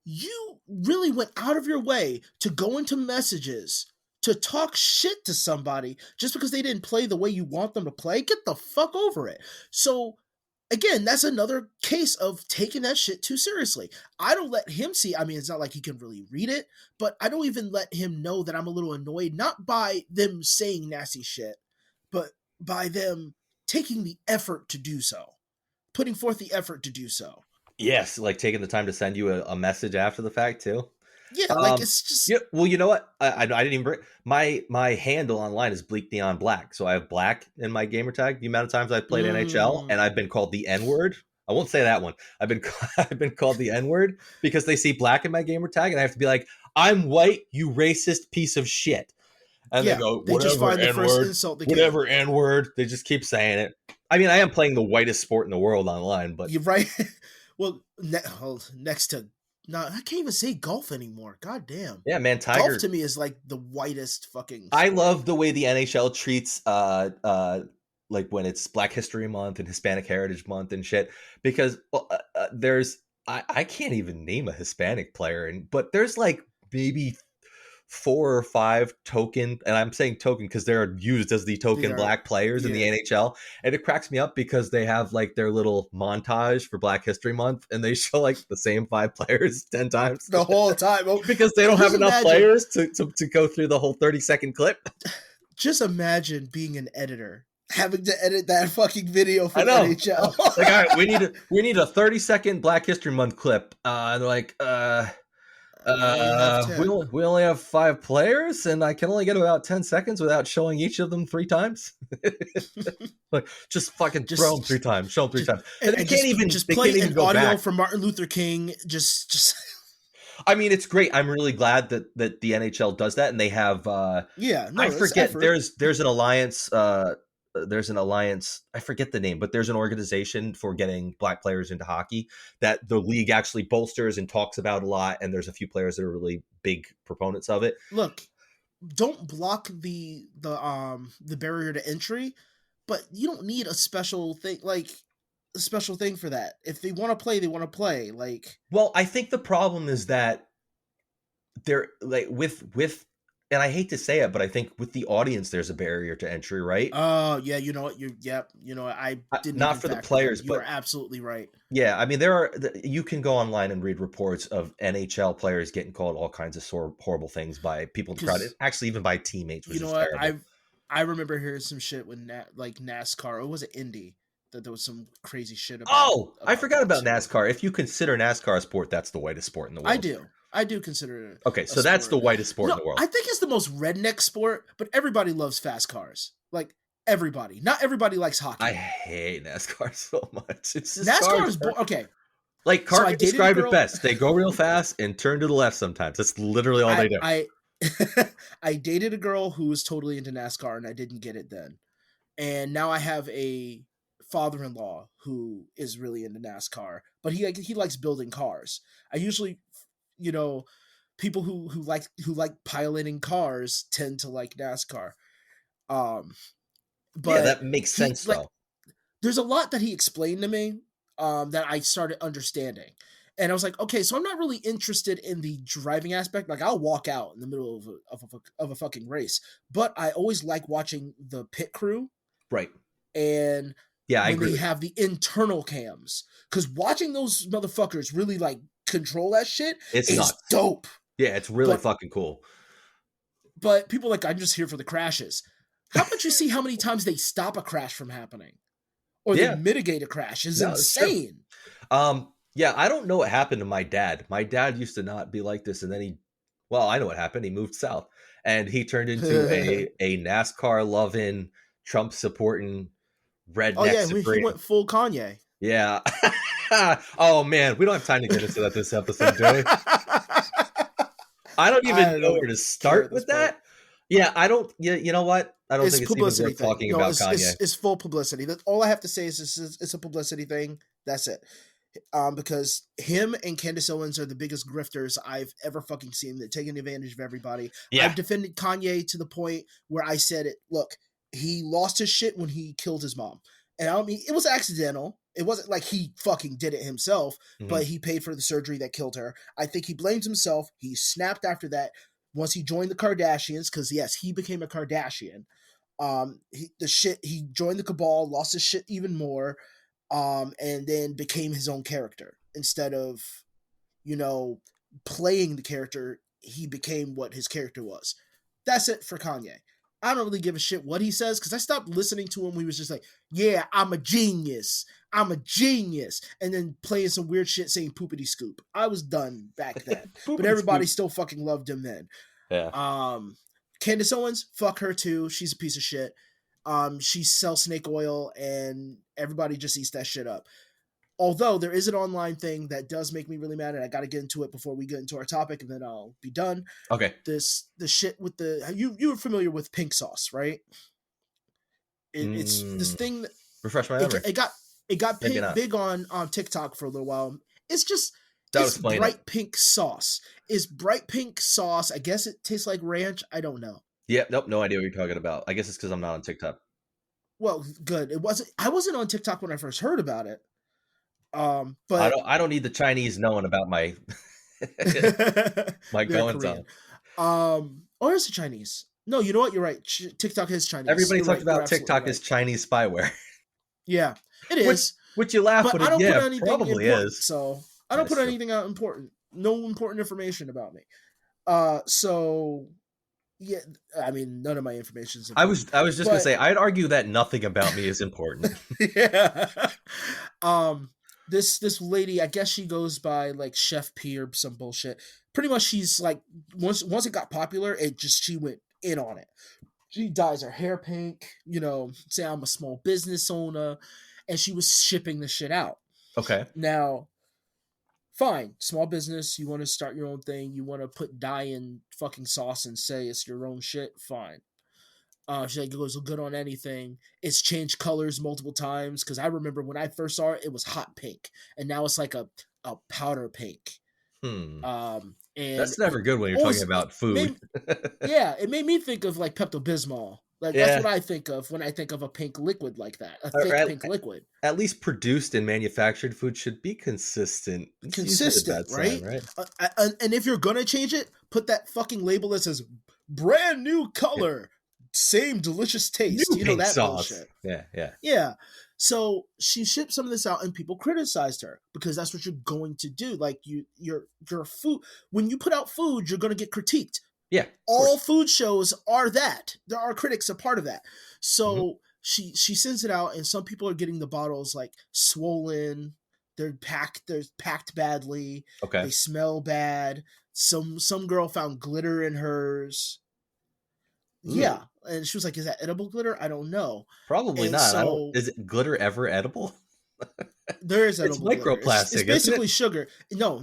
you really went out of your way to go into messages to talk shit to somebody just because they didn't play the way you want them to play. Get the fuck over it. So again, that's another case of taking that shit too seriously. I don't let him see. I mean, it's not like he can really read it, but I don't even let him know that I'm a little annoyed, not by them saying nasty shit, but by them taking the effort to do so, putting forth the effort to do so. Yes, like taking the time to send you a message after the fact too. Yeah, like it's just Yeah. Well, you know what? I didn't even bring my handle online is Bleak Neon Black, so I have black in my gamer tag. The amount of times I've played NHL and I've been called the N word. I won't say that one. I've been I've been called the N word because they see black in my gamer tag, and I have to be like, "I'm white, you racist piece of shit." And they yeah. go, They just "Whatever, find the N first word, insult they can. whatever, N word." They just keep saying it. I mean, I am playing the whitest sport in the world online, but You're right. Well, next to no, I can't even say golf anymore. God damn. yeah, man, Golf Tiger. to me is like the whitest fucking I sport. love the way the NHL treats like when it's Black History Month and Hispanic Heritage Month and shit, because there's I can't even name a Hispanic player, and but there's like maybe 4 or 5 token, and I'm saying token because they're used as the They token are, black players in the yeah. NHL, and it cracks me up because they have like their little montage for Black History Month, and they show like the same 5 players 10 times The whole time. Oh, because they don't have just enough imagine. players to go through the whole 30-second clip. Just imagine being an editor, having to edit that fucking video for I the know. NHL. Like, all right, we need a 30-second Black History Month clip. They're like, We only have 10. we only have 5 players, and I can only get about 10 seconds without showing each of them 3 times. Like, just fucking throw them three Just, times, show them three just, times, and they and can't even just they play can't even an go audio back. from Martin Luther King. Just I mean, it's great. I'm really glad that the NHL does that, and they have. yeah, I no, it's forget. effort. There's an alliance. There's an alliance. I forget the name, but there's an organization for getting black players into hockey that the league actually bolsters and talks about a lot. And there's a few players that are really big proponents of it. Look, don't block the barrier to entry, but you don't need a special thing like a special thing for that. If they want to play, they want to play. Like Well, I think the problem is that they're like with, and I hate to say it, but I think with the audience, there's a barrier to entry, right? oh yeah, you know what? You know what? I didn't Not even for the factor that in. players, You are but absolutely right. yeah, I mean, you can go online and read reports of NHL players getting called all kinds of horrible things by people in the crowd, Because actually even by teammates, you which know is what? terrible. I remember hearing some shit with like NASCAR. Or was it Indy that there was some crazy shit Oh, I about forgot that about too. NASCAR. If you consider NASCAR a sport, that's the whitest sport in the I world. do. I do consider it Okay, a so that's the sport. whitest sport in No, the world. I think it's the most redneck sport, but everybody loves fast cars. Like everybody. Not everybody likes I hockey. hate NASCAR so much. It's just NASCAR cars. is okay. Like So I Cartman dated a described it girl. best. They go real fast and turn to the left sometimes. That's literally all they do. I I dated a girl who was totally into NASCAR and I didn't get it then. And now I have a father-in-law who is really into NASCAR, but he likes building cars. I usually, you know, people who like piloting cars tend to like NASCAR. Um, Yeah, but that makes he sense like though. there's a lot that he explained to me that I started understanding. And I was like, okay, so I'm not really interested in the driving aspect. Like, I'll walk out in the middle of a fucking race, but I always like watching the pit crew Right. and Yeah, I when agree they with you. have the internal cams, because watching those motherfuckers really like control that shit It's is nuts. dope. Yeah, it's really But fucking cool. people are like, I'm just here for the crashes. How about you see how many times they stop a crash from happening or they Yeah, mitigate a crash? Is no, it's true. insane. Yeah, I don't know what happened to my dad. My dad used to not be like this, and then well, I know what happened. He moved south, and he turned into a NASCAR loving, Trump supporting, Oh redneck yeah, he supreme. went full Kanye. Yeah. Oh man, we don't have time to get into that this episode, do we? I don't even I know don't where to care at start this with point. that. Yeah, I don't. Yeah, you know what? I don't It's think it's even publicity worth thing. talking No, about Kanye. it's full publicity. That's all I have to say is it's a publicity thing. That's it. Because him and Candace Owens are the biggest grifters I've ever fucking seen. They're taking advantage of everybody. Yeah, I've defended Kanye to the point where I said it. Look, he lost his shit when he killed his mom, and I don't mean it was accidental. It wasn't like he fucking did it himself, hmm but he paid for the surgery that killed her. I think he blames himself. He snapped after that once he joined the Kardashians, because yes, he became a Kardashian. He joined the cabal, lost his shit even more, and then became his own character instead of, you know, playing the character. He became what his character was. That's it for Kanye. I don't really give a shit what he says because I stopped listening to him when he was just like, yeah, I'm a genius. I'm a genius. And then playing some weird shit saying poopity scoop. I was done back then. But everybody still fucking loved him then. Yeah. Candace Owens, fuck her too. She's a piece of shit. She sells snake oil and everybody just eats that shit up. Although there is an online thing that does make me really mad, and I got to get into it before we get into our topic, and then I'll be done. Okay. The shit with you were familiar with pink sauce, right? It's this thing that refresh my memory. It got big on TikTok for a little while. It's just explain bright it. pink sauce. It's bright pink sauce. I guess it tastes like ranch. I don't know. Yep. Nope. No idea what you're talking about. I guess it's because I'm not on TikTok. Well, good. I wasn't on TikTok when I first heard about it. But I don't need the Chinese knowing about my my goings on. Or is it Chinese? No, you know what? You're right. TikTok is Chinese. Everybody talks about TikTok as Chinese spyware. Yeah, it is. Which you laugh, but I don't put anything probably important, is. So I don't put anything out important. No important information about me. So yeah, I mean, none of my information is important. I was just gonna say, I'd argue that nothing about me is important. Yeah. This lady, I guess she goes by like Chef P or some bullshit. Pretty much, she's like once it got popular, she went in on it. She dyes her hair pink, say I'm a small business owner, and she was shipping the shit out. Okay. Now, fine, small business, you want to start your own thing, you want to put dye in fucking sauce and say it's your own shit, fine. She like goes good on anything. It's changed colors multiple times because I remember when I first saw it, it was hot pink, and now it's like a powder pink. And that's never good when you're talking about food. It made me think of like Pepto-Bismol. That's what I think of when I think of a pink liquid like that, a thick pink liquid. At least produced and manufactured food should be consistent. Right? And if you're gonna change it, put that fucking label that says brand new color. Same delicious taste. New pink that sauce. Bullshit. Yeah. So she shipped some of this out and people criticized her because that's what you're going to do. Like your food, when you put out food, you're going to get critiqued. Yeah. All food shows are that. There are critics a part of that. So she sends it out and some people are getting the bottles like swollen. They're packed badly. Okay. They smell bad. Some girl found glitter in hers. Ooh. Yeah, and she was like, "Is that edible glitter? I don't know. Probably not. So, is glitter ever edible? There is edible. It's microplastic. It's basically sugar. No.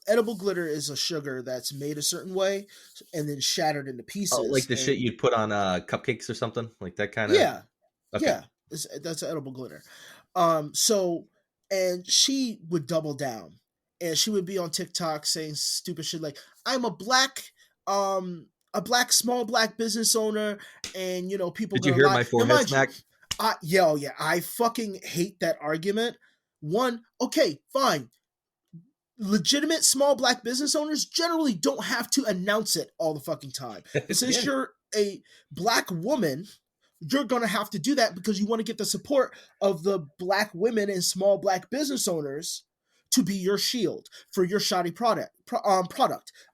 Edible glitter is a sugar that's made a certain way and then shattered into pieces. Oh, like the shit you'd put on cupcakes or something, like that kind of. Yeah. Okay. Yeah. That's edible glitter. So, and she would double down, and she would be on TikTok saying stupid shit like, "I'm a small black business owner," and people. Did you hear my forehead smack? I fucking hate that argument. One, okay, fine. Legitimate small black business owners generally don't have to announce it all the fucking time. Since you're a black woman, you're gonna have to do that because you want to get the support of the black women and small black business owners to be your shield for your shoddy product.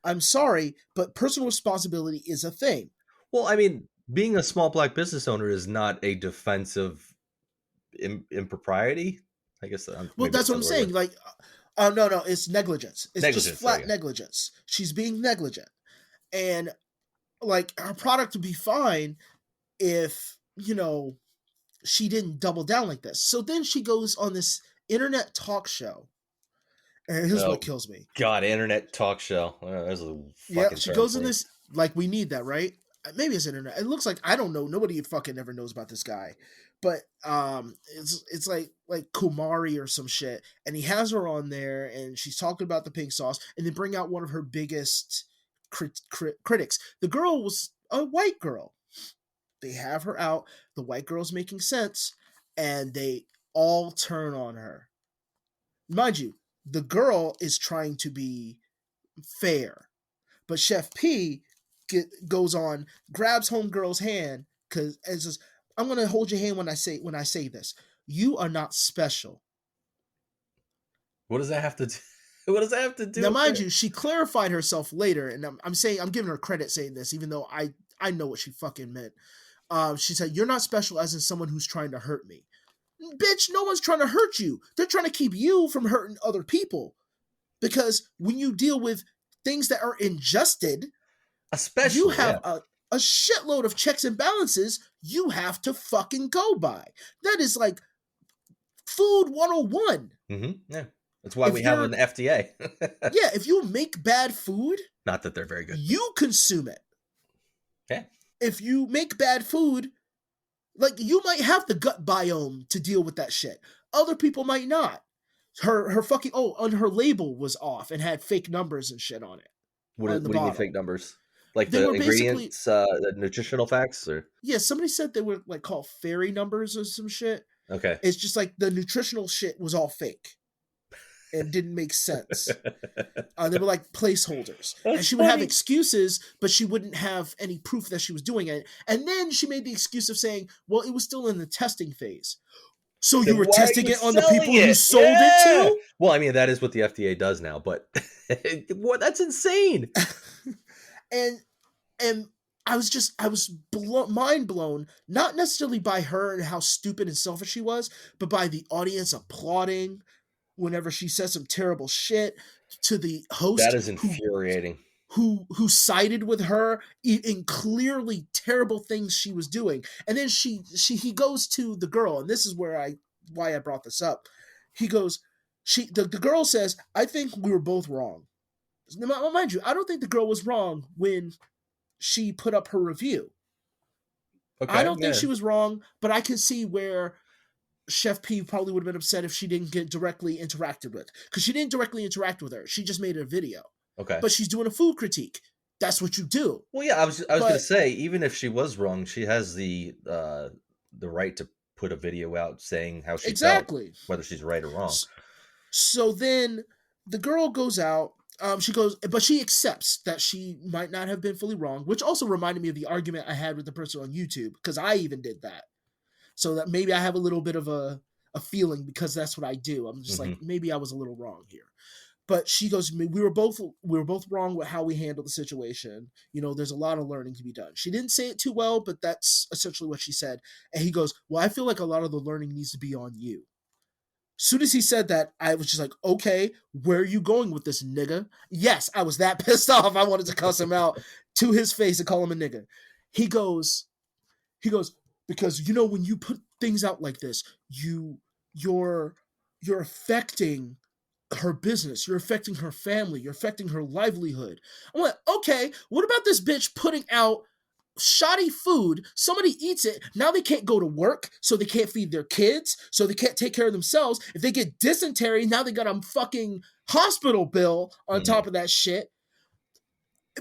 I'm sorry, but personal responsibility is a thing. Well, I mean, being a small black business owner is not a defense of impropriety. I guess. Well, that's what I'm saying. Like, no, it's negligence. It's just flat negligence. She's being negligent, and like her product would be fine if she didn't double down like this. So then she goes on this internet talk show. And here's what kills me. God, internet talk show. There's a fucking she goes in this, like, we need that, right? Maybe it's internet. It looks like, I don't know. Nobody fucking ever knows about this guy. But it's like Kumari or some shit. And he has her on there, and she's talking about the pink sauce. And they bring out one of her biggest critics. The girl was a white girl. They have her out. The white girl's making sense. And they all turn on her. Mind you, the girl is trying to be fair, but Chef P goes on, grabs homegirl's hand and says, "I'm going to hold your hand when I say this. You are not special." What does that have to do? What does that have to do? Now, mind you, she clarified herself later, and I'm giving her credit saying this, even though I know what she fucking meant. She said, "You're not special as in someone who's trying to hurt me." Bitch, no one's trying to hurt you. They're trying to keep you from hurting other people. Because when you deal with things that are ingested, Especially, you have a shitload of checks and balances you have to fucking go by. That is like food 101. Yeah. That's why we have an FDA. Yeah, if you make bad food, not that they're very good, you consume it. Yeah. If you make bad food, like you might have the gut biome to deal with that shit. Other people might not. Her fucking on her label was off and had fake numbers and shit on it. What do you mean fake numbers? Like They the were ingredients, the nutritional facts, or yeah, somebody said they were like called fairy numbers or some shit. okay, it's just like the nutritional shit was all fake and didn't make sense. They were like placeholders. And she would have excuses, but she wouldn't have any proof that she was doing it. And then she made the excuse of saying, well, it was still in the testing phase. So you were testing it on the people who sold it to? Well, I mean, that is what the FDA does now, but what? That's insane. And I was mind blown, not necessarily by her and how stupid and selfish she was, but by the audience applauding whenever she says some terrible shit to the host. That is infuriating. Who sided with her in clearly terrible things she was doing. And then he goes to the girl, and this is why I brought this up. He goes, the girl says, "I think we were both wrong." Now, mind you, I don't think the girl was wrong when she put up her review. Okay, I don't think she was wrong, but I can see where Chef P probably would have been upset if she didn't get directly interacted with, because she didn't directly interact with her. She just made a video. Okay. But she's doing a food critique. That's what you do. Well, yeah, I was going to say, even if she was wrong, she has the right to put a video out saying how she felt, whether she's right or wrong. So then the girl goes out. She goes, but she accepts that she might not have been fully wrong, which also reminded me of the argument I had with the person on YouTube, because I even did that. So that maybe I have a little bit of a feeling, because that's what I do. I'm just like, maybe I was a little wrong here. But she goes, we were both wrong with how we handled the situation. You know, there's a lot of learning to be done. She didn't say it too well, but that's essentially what she said. And he goes, well, I feel like a lot of the learning needs to be on you. As soon as he said that, I was just like, okay, where are you going with this, nigga? Yes, I was that pissed off. I wanted to cuss him out to his face and call him a nigga. He goes, because, you know, when you put things out like this, you're affecting her business, you're affecting her family, you're affecting her livelihood. I'm like, okay, what about this bitch putting out shoddy food? Somebody eats it, now they can't go to work, so they can't feed their kids, so they can't take care of themselves. If they get dysentery, now they got a fucking hospital bill on top of that shit.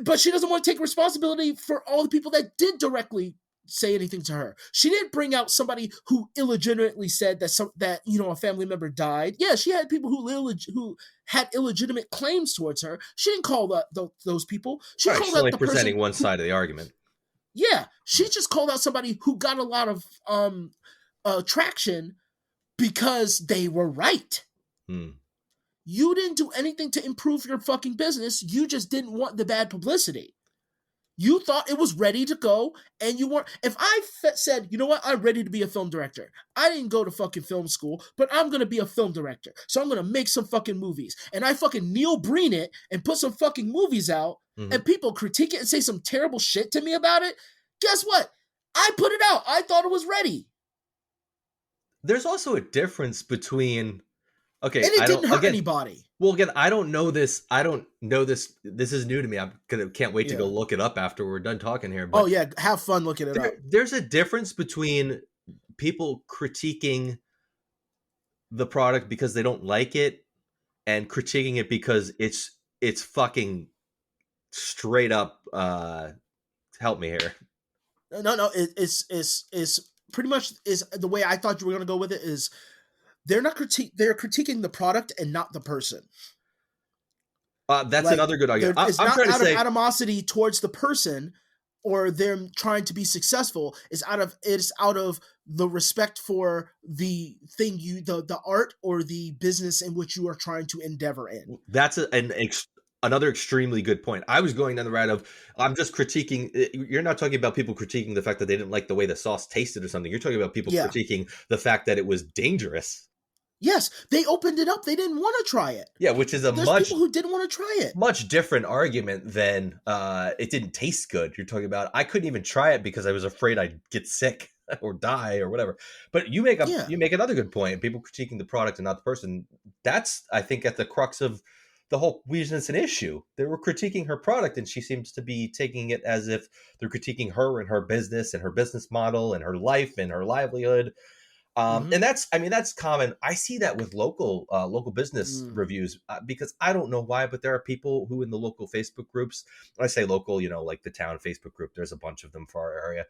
But she doesn't want to take responsibility for all the people that did directly say anything to her. She didn't bring out somebody who illegitimately said that you know, a family member died. Yeah, she had people who had illegitimate claims towards her. She didn't call those people. She called she's out only the presenting person one side of the argument. Yeah, she just called out somebody who got a lot of traction because they were right. You didn't do anything to improve your fucking business. You just didn't want the bad publicity. You thought it was ready to go, and you weren't. If I said, you know what, I'm ready to be a film director. I didn't go to fucking film school, but I'm going to be a film director. So I'm going to make some fucking movies. And I fucking Neil Breen it and put some fucking movies out, and people critique it and say some terrible shit to me about it. Guess what? I put it out. I thought it was ready. There's also a difference between... Okay, and it didn't hurt anybody. Well, again, I don't know this. This is new to me. Can't wait to go look it up after we're done talking here. But have fun looking it up. There's a difference between people critiquing the product because they don't like it and critiquing it because it's fucking straight up. Help me here. No. It's pretty much is the way I thought you were going to go with it is. They're critiquing the product and not the person. That's another good argument. It's not out of animosity towards the person or them trying to be successful. It's out of the respect for the thing the art or the business in which you are trying to endeavor in. That's another extremely good point. I was going down the route of, I'm just critiquing. You're not talking about people critiquing the fact that they didn't like the way the sauce tasted or something. You're talking about people Yeah. critiquing the fact that it was dangerous. Yes, they opened it up. They didn't want to try it. Yeah, which is a There's people who didn't want to try it. much different argument than it didn't taste good. You're talking about, I couldn't even try it because I was afraid I'd get sick or die or whatever. But you make another good point. People critiquing the product and not the person. That's, I think, at the crux of the whole reason it's an issue. They were critiquing her product, and she seems to be taking it as if they're critiquing her and her business and her business model and her life and her livelihood. And that's common. I see that with local business reviews because I don't know why, but there are people who in the local Facebook groups, when I say local, like the town Facebook group, there's a bunch of them for our area,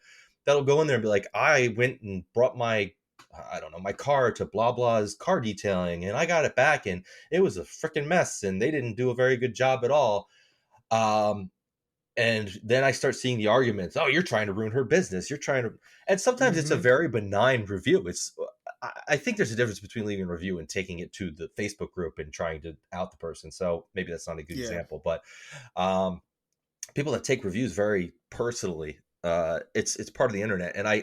that'll go in there and be like, I went and brought my car to blah blah's car detailing and I got it back and it was a freaking mess and they didn't do a very good job at all. And then I start seeing the arguments. Oh, you're trying to ruin her business. You're trying to, and sometimes it's a very benign review. I think there's a difference between leaving a review and taking it to the Facebook group and trying to out the person. So maybe that's not a good example, but people that take reviews very personally, it's part of the internet. And I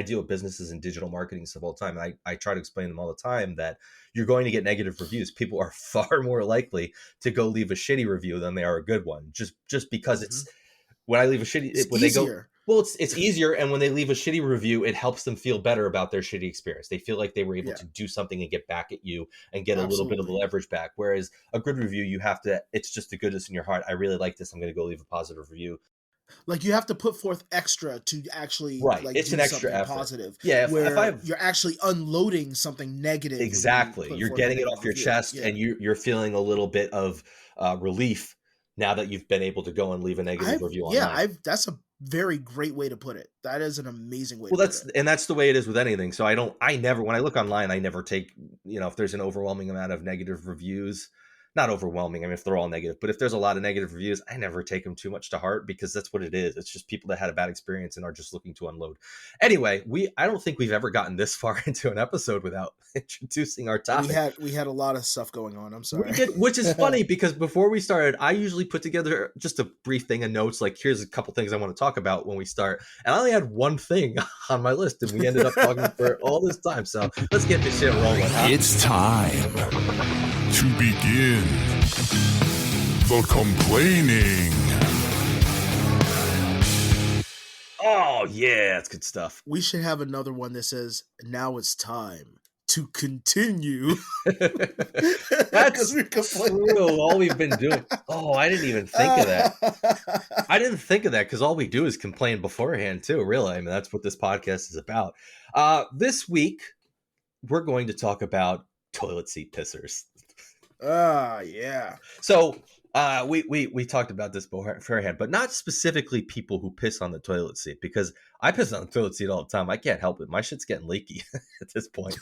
deal with businesses and digital marketing stuff all the time. And I try to explain them all the time that you're going to get negative reviews. People are far more likely to go leave a shitty review than they are a good one. Just because it's when I leave a shitty, it's when easier. They go, well, it's easier. And when they leave a shitty review, it helps them feel better about their shitty experience. They feel like they were able to do something and get back at you and get a little bit of the leverage back. Whereas a good review, it's just the goodness in your heart. I really like this. I'm going to go leave a positive review. Like you have to put forth extra to actually it's do an extra something effort. positive. Yeah, where you're actually unloading something negative. Exactly. You're getting it off your chest and you're feeling a little bit of relief now that you've been able to go and leave a negative review online. Yeah, that's a very great way to put it. That is an amazing way to put it. And that's the way it is with anything. So when I look online, I never take, if there's an overwhelming amount of negative reviews, not overwhelming. I mean, if they're all negative, but if there's a lot of negative reviews, I never take them too much to heart because that's what it is. It's just people that had a bad experience and are just looking to unload. Anyway, I don't think we've ever gotten this far into an episode without introducing our topic. We had a lot of stuff going on. I'm sorry. We did, which is funny because before we started, I usually put together just a brief thing of notes. Like, here's a couple things I want to talk about when we start. And I only had one thing on my list and we ended up talking for all this time. So let's get this shit rolling. It's time to begin the complaining. Oh, yeah, that's good stuff. We should have another one that says, now it's time to continue. That's true. All we've been doing. Oh, I didn't even think of that. I didn't think of that because all we do is complain beforehand, too, really. I mean, that's what this podcast is about. This week, we're going to talk about toilet seat pissers. Yeah. So we talked about this beforehand, but not specifically people who piss on the toilet seat because I piss on the toilet seat all the time. I can't help it. My shit's getting leaky at this point.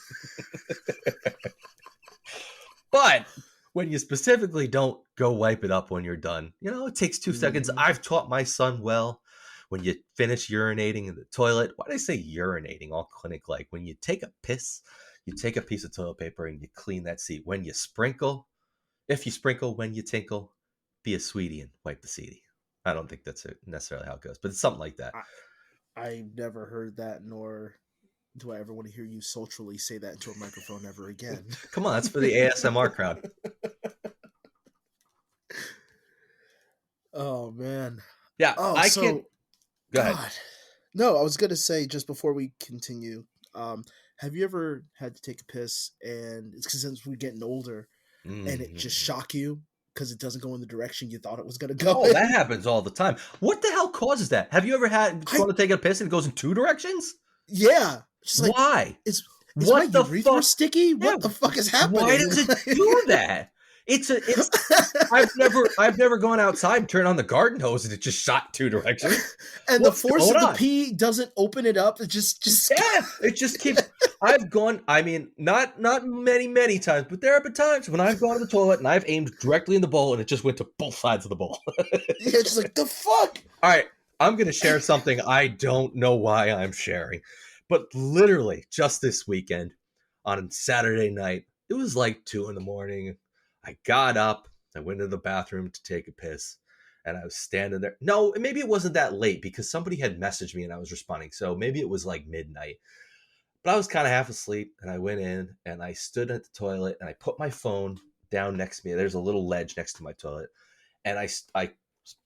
But when you specifically don't go wipe it up when you're done, it takes 2 seconds. I've taught my son well. When you finish urinating in the toilet, why do I say urinating all clinic-like? When you take a piss, you take a piece of toilet paper and you clean that seat. When you sprinkle, if you sprinkle, when you tinkle, be a sweetie and wipe the seatie. I don't think that's necessarily how it goes, but it's something like that. I never heard that, nor do I ever want to hear you sultrily say that into a microphone ever again. Come on, that's for the ASMR crowd. Oh, man. Yeah, Go ahead. No, I was going to say, just before we continue, have you ever had to take a piss, and it's because since we're getting older, and it just shock you because it doesn't go in the direction you thought it was going to go? Oh, that happens all the time. What the hell causes that? Have you ever had gone to take a piss and it goes in 2 directions? Yeah. Just like, why? Is what my the urethra fuck? sticky? Yeah, what the fuck is happening? Why does it do that? I've never gone outside, turned on the garden hose, and it just shot 2 directions. And the force of the pee doesn't open it up. It just it just keeps. I've gone. I mean, not many times, but there have been times when I've gone to the toilet and I've aimed directly in the bowl, and it just went to both sides of the bowl. Yeah, just like the fuck. All right, I'm gonna share something I don't know why I'm sharing, but literally just this weekend on Saturday night, it was like 2 a.m. I got up, I went into the bathroom to take a piss, and I was standing there. No, maybe it wasn't that late because somebody had messaged me and I was responding. So maybe it was like midnight. But I was kind of half asleep, and I went in and I stood at the toilet and I put my phone down next to me. There's a little ledge next to my toilet, and I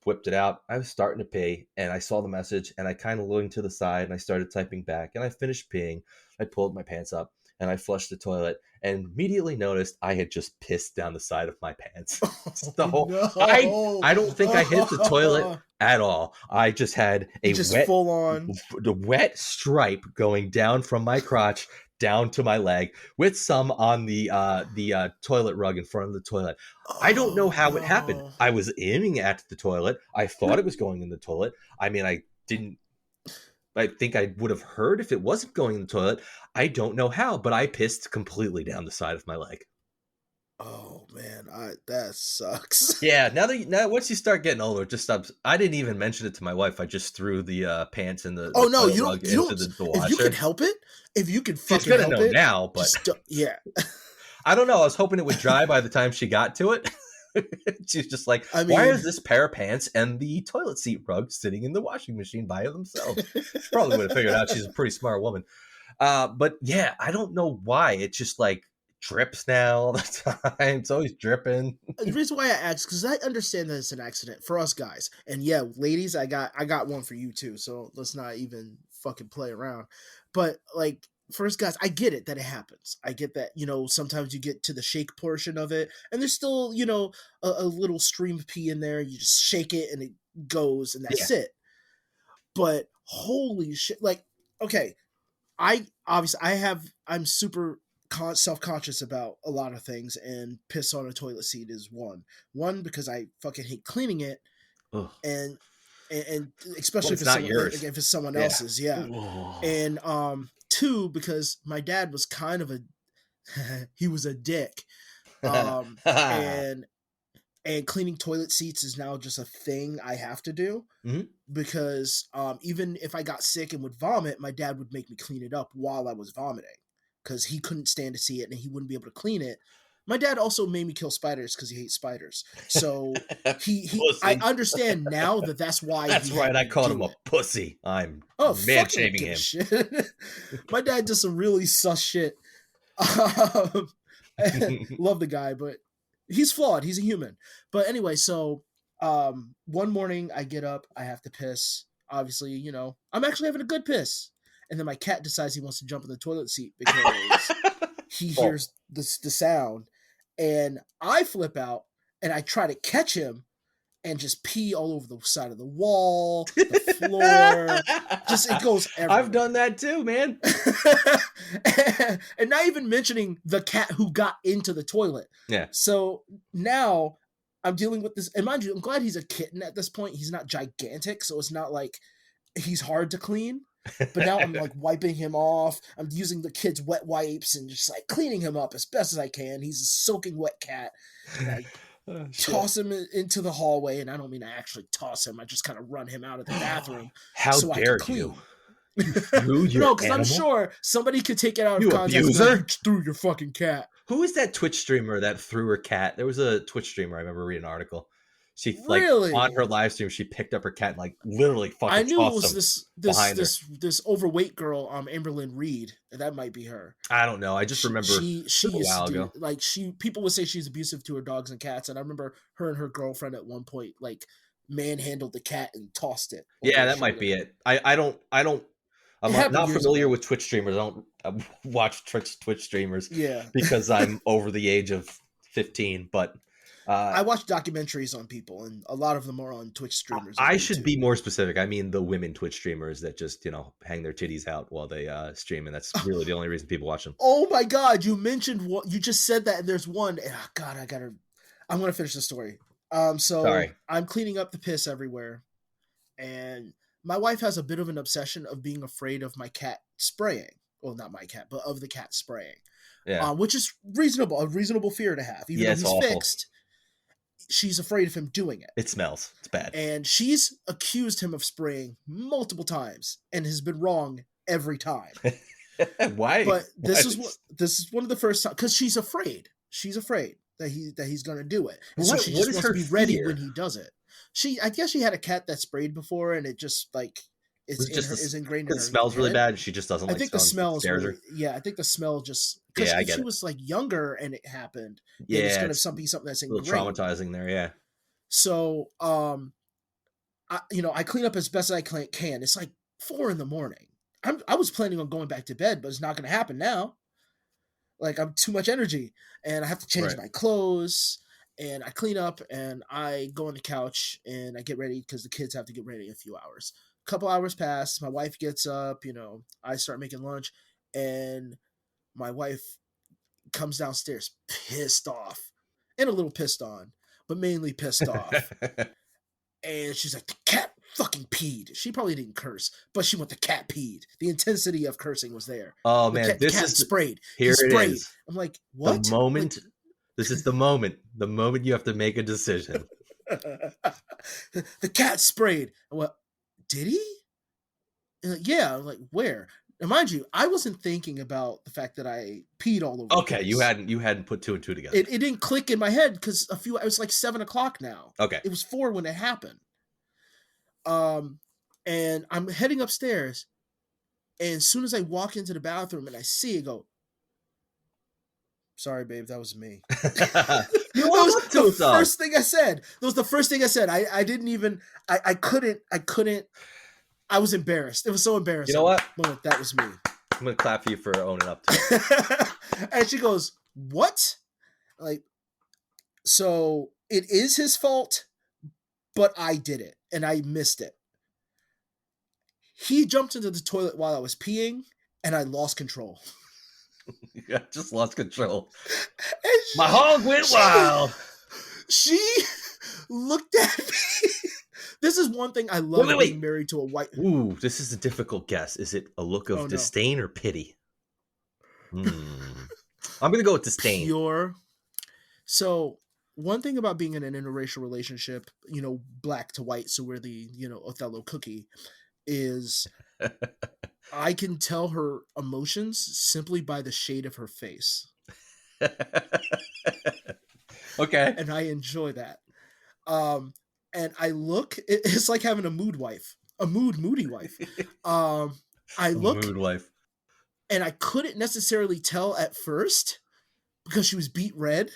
whipped it out. I was starting to pee, and I saw the message, and I kind of leaned to the side, and I started typing back, and I finished peeing. I pulled my pants up, and I flushed the toilet, and immediately noticed I had just pissed down the side of my pants. So No. I don't think I hit the toilet at all. I just had a Just full on. wet stripe going down from my crotch down to my leg, with some on the toilet rug in front of the toilet. I don't know how it happened. I was aiming at the toilet. I thought it was going in the toilet. I mean, I think I would have heard if it wasn't going in the toilet. I don't know how, but I pissed completely down the side of my leg. Oh man, that sucks. Yeah, now once you start getting older, it just stops. I didn't even mention it to my wife. I just threw the pants and the Oh no, toilet you rug don't. You into don't. the washer. If you can help it, if you can She's fucking gonna help know it now, but yeah. I don't know. I was hoping it would dry by the time she got to it. She's just like, I why mean- is this pair of pants and the toilet seat rug sitting in the washing machine by themselves? She probably would have figured out she's a pretty smart woman. But yeah, I don't know why. It just like drips now all the time. It's always dripping. The reason why I asked, because I understand that it's an accident for us guys, and yeah, ladies, I got one for you too. So let's not even fucking play around. But like, for us guys, I get it that it happens. I get that, you know, sometimes you get to the shake portion of it, and there's still, you know, a little stream of pee in there. You just shake it and it goes, and that's it. But holy shit, like, okay, I'm super self-conscious about a lot of things, and piss on a toilet seat is one because I fucking hate cleaning it. Ugh. and especially if it's someone else's, and two, because my dad was kind of he was a dick, and cleaning toilet seats is now just a thing I have to do, because even if I got sick and would vomit, my dad would make me clean it up while I was vomiting, because he couldn't stand to see it and he wouldn't be able to clean it. My dad also made me kill spiders because he hates spiders. So I understand now that that's why. That's right. I called him a pussy. I'm man shaming him. My dad does some really sus shit. Love the guy, but he's flawed. He's a human. But anyway, so one morning I get up, I have to piss. Obviously, you know, I'm actually having a good piss. And then my cat decides he wants to jump in the toilet seat because he hears the sound. And I flip out and I try to catch him and just pee all over the side of the wall, the floor. Just, it goes everywhere. I've done that too, man. And not even mentioning the cat who got into the toilet. Yeah. So now I'm dealing with this. And mind you, I'm glad he's a kitten at this point. He's not gigantic, so it's not like he's hard to clean. But now I'm like wiping him off. I'm using the kid's wet wipes and just like cleaning him up as best as I can. He's a soaking wet cat. And I toss him into the hallway, and I don't mean I actually toss him. I just kind of run him out of the bathroom. How dare you? No, because I'm sure somebody could take it out of context. Like, threw your fucking cat. Who is that Twitch streamer that threw her cat? There was a Twitch streamer I remember reading an article. She on her live stream, she picked up her cat and like literally fucking. I knew it was this overweight girl, Amberlynn Reed. That might be her. I don't know. I just remember she a while ago. Like people would say she's abusive to her dogs and cats, and I remember her and her girlfriend at one point like manhandled the cat and tossed it. Yeah, that might be it. I'm not familiar with Twitch streamers. I don't watch Twitch streamers. Yeah, because I'm over the age of 15, but. I watch documentaries on people, and a lot of them are on Twitch streamers. I should be more specific. I mean the women Twitch streamers that just, you know, hang their titties out while they stream, and that's really the only reason people watch them. Oh my god, you mentioned what you just said that, and there's one. And God, I'm gonna finish the story. Sorry. I'm cleaning up the piss everywhere, and my wife has a bit of an obsession of being afraid of my cat spraying. Well, not my cat, but of the cat spraying. Yeah, which is a reasonable fear to have, even though he's awful. Fixed. She's afraid of him doing it. It smells. It's bad. And she's accused him of spraying multiple times and has been wrong every time. Why? But this is one of the first times, because she's afraid. She's afraid. that he's gonna do it, and so she What just is wants her to be ready fear? when he does it. I guess she had a cat that sprayed before, and it just like Was it just is ingrained in because it her smells really head. bad? She just doesn't I like think the smelling. It smell is scares really, her. yeah. I think the smell just because Yeah, I if get she it. was like younger and it happened, then it's Yeah, gonna it's be something that's a little ingrained. traumatizing there. Yeah. So, I clean up as best as I can. It's like 4 a.m. I was planning on going back to bed, but it's not going to happen now. Like I'm too much energy, and I have to change Right. my clothes, and I clean up, and I go on the couch, and I get ready because the kids have to get ready in a few hours. A couple hours pass. My wife gets up. I start making lunch, and my wife comes downstairs pissed off and a little pissed on, but mainly pissed off. And she's like, the cat fucking peed. She probably didn't curse, but she went, the cat peed. The intensity of cursing was there. Oh The man, cat, the cat sprayed. He here it sprayed. is. I'm like, The what? moment. This is the moment. The moment you have to make a decision. The cat sprayed. I went, did he? Like, yeah. I'm like, where? And mind you, I wasn't thinking about the fact that I peed all over. Okay, you hadn't put 2 and 2 together. It didn't click in my head because it was like 7 o'clock now. Okay. It was 4 when it happened. And I'm heading upstairs, and as soon as I walk into the bathroom and I see it, go, sorry, babe, that was me. You was up to the it, though. first thing I said. That was the first thing I said. I didn't even. I couldn't. I was embarrassed. It was so embarrassing. You know what? Moment, that was me. I'm gonna clap for you for owning up to it. And she goes, "What?" Like, so it is his fault, but I did it and I missed it. He jumped into the toilet while I was peeing, and I lost control. I just lost control. She, My hog went wild. She looked at me. This is one thing I love being married to a white. Ooh, this is a difficult guess. Is it a look of disdain or pity? I'm gonna go with disdain. Pure. So one thing about being in an interracial relationship, black to white, so we're the Othello cookie, is I can tell her emotions simply by the shade of her face. Okay. And I enjoy that. And I look, it's like having a moody wife. I look, mood wife. And I couldn't necessarily tell at first because she was beet red.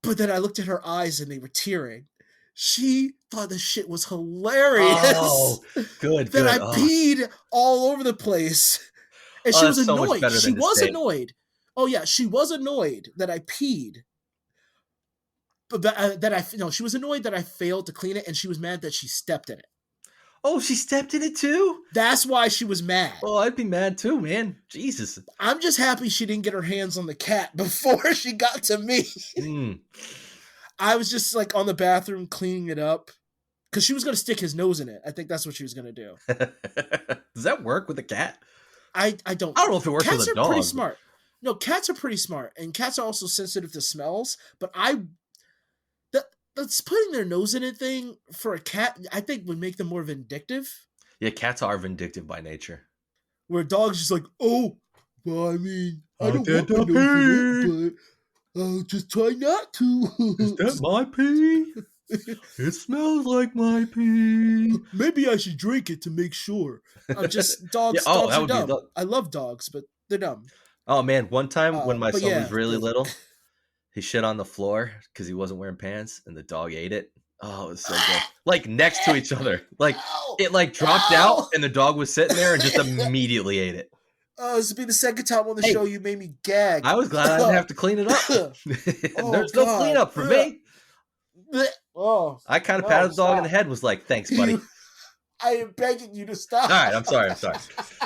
But then I looked at her eyes and they were tearing. She thought this shit was hilarious. Oh, good. That I peed all over the place. And she was annoyed. She was annoyed. Oh yeah, she was annoyed that I peed. But she was annoyed that I failed to clean it, and she was mad that she stepped in it. Oh, she stepped in it too? That's why she was mad. Oh, I'd be mad too, man. Jesus. I'm just happy she didn't get her hands on the cat before she got to me. I was just like on the bathroom cleaning it up because she was going to stick his nose in it. I think that's what she was going to do. Does that work with a cat? I don't know if it works with a dog. Cats are pretty smart. No, cats are pretty smart, and cats are also sensitive to smells. But that's putting their nose in it thing for a cat, I think would make them more vindictive. Yeah, cats are vindictive by nature. Where dogs just like, oh, well, I mean, I don't want my nose in it, but I'll just try not to. Is that my pee? It smells like my pee. Maybe I should drink it to make sure. I'm just dogs. Yeah, dogs are dumb. I love dogs, but they're dumb. Oh man, one time when my son was really little, he shit on the floor because he wasn't wearing pants, and the dog ate it. Oh, it was so good. Like next to each other, like it like dropped out, and the dog was sitting there and just immediately ate it. This will be the second time on the show you made me gag. I was glad I didn't have to clean it up. There's no cleanup for me. I kind of patted the dog in the head and was like, thanks, buddy. I am begging you to stop. All right, I'm sorry. All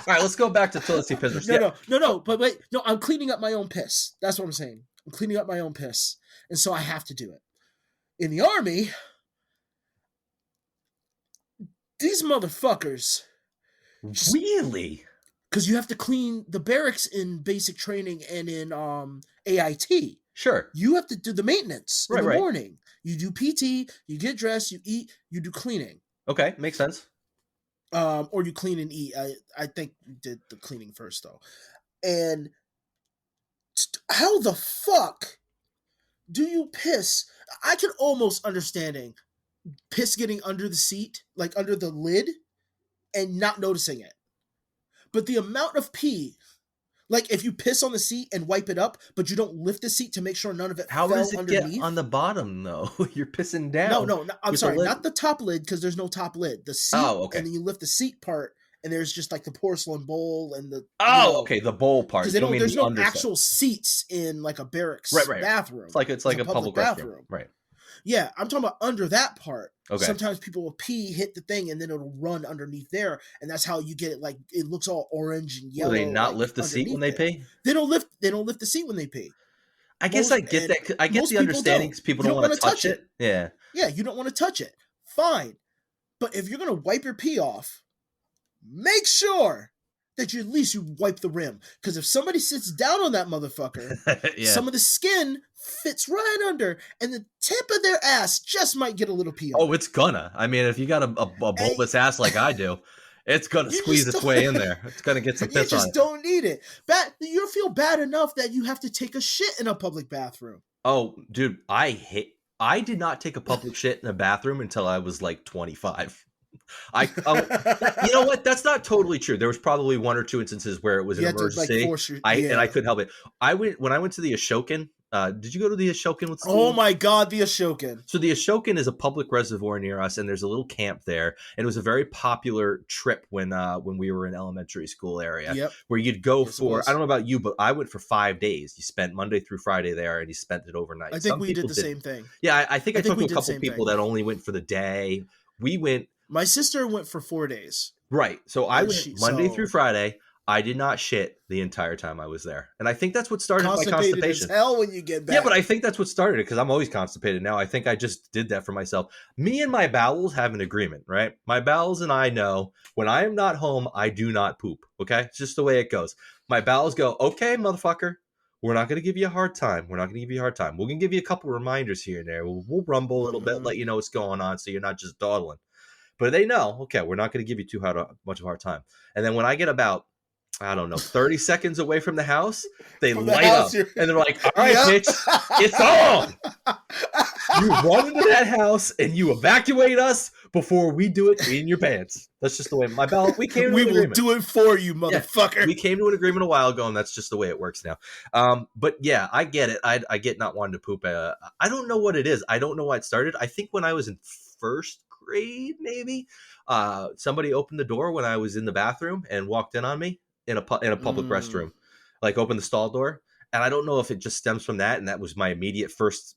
right, let's go back to toilet seat piss. No, but wait. No, I'm cleaning up my own piss. That's what I'm saying. I'm cleaning up my own piss. And so I have to do it. In the Army, these motherfuckers. Really? Because you have to clean the barracks in basic training and in AIT. Sure. You have to do the maintenance in the morning. You do PT, you get dressed, you eat, you do cleaning. Okay, makes sense. Or you clean and eat. I think you did the cleaning first, though. And how the fuck do you piss? I can almost understanding piss getting under the seat, like under the lid, and not noticing it. But the amount of pee, like if you piss on the seat and wipe it up, but you don't lift the seat to make sure none of it How fell does it get underneath. on the bottom though? You're pissing No, down I'm with the sorry, lid. not the top lid because there's no top lid. The seat, Oh, okay. and then you lift the seat part, and there's just like the porcelain bowl and the Okay, the bowl part. because You don't mean there's the no underside. actual seats in like a barracks Right. bathroom. It's like a public restroom. Right. Yeah, I'm talking about under that part. Okay. Sometimes people will pee, hit the thing, and then it'll run underneath there, and that's how you get it. Like it looks all orange and yellow. Will they not like, lift the seat when they pee? They don't lift. They don't lift the seat when they pee. I guess I get that. I get the understanding people don't want to touch it. Yeah. Yeah, you don't want to touch it. Fine, but if you're gonna wipe your pee off, make sure that you at least you wipe the rim. Because if somebody sits down on that motherfucker, some of the skin fits right under, and the tip of their ass just might get a little pee on. Oh, it's gonna. I mean, if you got a bulbous ass like I do, it's gonna squeeze its way in there. It's gonna get some piss on it. You just don't need it. You feel bad enough that you have to take a shit in a public bathroom. Oh, dude, I did not take a public shit in a bathroom until I was like 25. You know what? That's not totally true. There was probably one or two instances where it was an emergency. And I couldn't help it. When I went to the Ashokan. Did you go to the Ashokan with school? Oh my God, the Ashokan. So the Ashokan is a public reservoir near us, and there's a little camp there. And it was a very popular trip when we were in elementary school area, where you'd go for, I don't know about you, but I went for 5 days. You spent Monday through Friday there, and you spent it overnight. I think we did the same thing. Yeah, I think I took a couple people that only went for the day. We went. My sister went for 4 days. Right. So I went Monday through Friday. I did not shit the entire time I was there. And I think that's what started my constipation. As hell when you get back. Yeah, but I think that's what started it because I'm always constipated now. I think I just did that for myself. Me and my bowels have an agreement, right? My bowels and I know when I am not home, I do not poop. Okay? It's just the way it goes. My bowels go, okay, motherfucker. We're not going to give you a hard time. We're going to give you a couple reminders here and there. We'll rumble a little bit, let you know what's going on so you're not just dawdling. But they know, okay, we're not going to give you too much of a hard time. And then when I get about, I don't know, 30 seconds away from the house, they light up. And they're like, all right, bitch, it's on. You run into that house and you evacuate us before we do it in your pants. That's just the way we came to an agreement. We will do it for you, motherfucker. Yeah, we came to an agreement a while ago, and that's just the way it works now. But yeah, I get it. I get not wanting to poop. I don't know what it is. I don't know why it started. I think when I was in first grade, maybe somebody opened the door when I was in the bathroom and walked in on me in a public restroom, like opened the stall door. And I don't know if it just stems from that, and that was my immediate first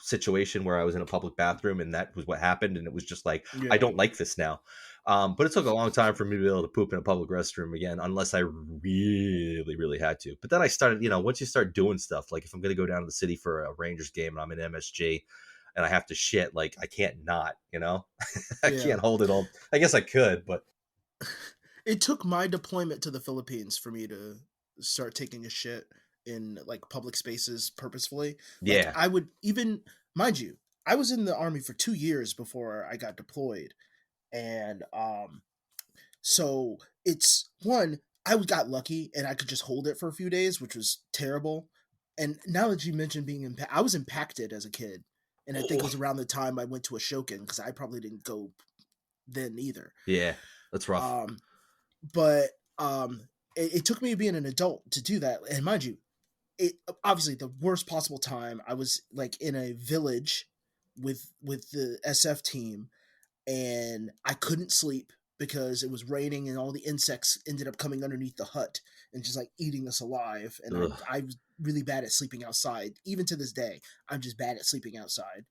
situation where I was in a public bathroom, and that was what happened. And it was just like, I don't like this now. But it took a long time for me to be able to poop in a public restroom again, unless I really, really had to. But then I started, once you start doing stuff, like if I'm going to go down to the city for a Rangers game and I'm in MSG and I have to shit, like I can't not, I can't hold it all. I guess I could, but. It took my deployment to the Philippines for me to start taking a shit in like public spaces purposefully. Like, I would even, mind you, I was in the Army for 2 years before I got deployed. And so it's one, I got lucky and I could just hold it for a few days, which was terrible. And now that you mentioned being I was impacted as a kid. And I think it was around the time I went to Ashokan because I probably didn't go then either. Yeah, that's rough. But it took me being an adult to do that. And mind you, it obviously the worst possible time. I was like in a village with the SF team, and I couldn't sleep because it was raining and all the insects ended up coming underneath the hut and just like eating us alive. And I was really bad at sleeping outside. Even to this day, I'm just bad at sleeping outside.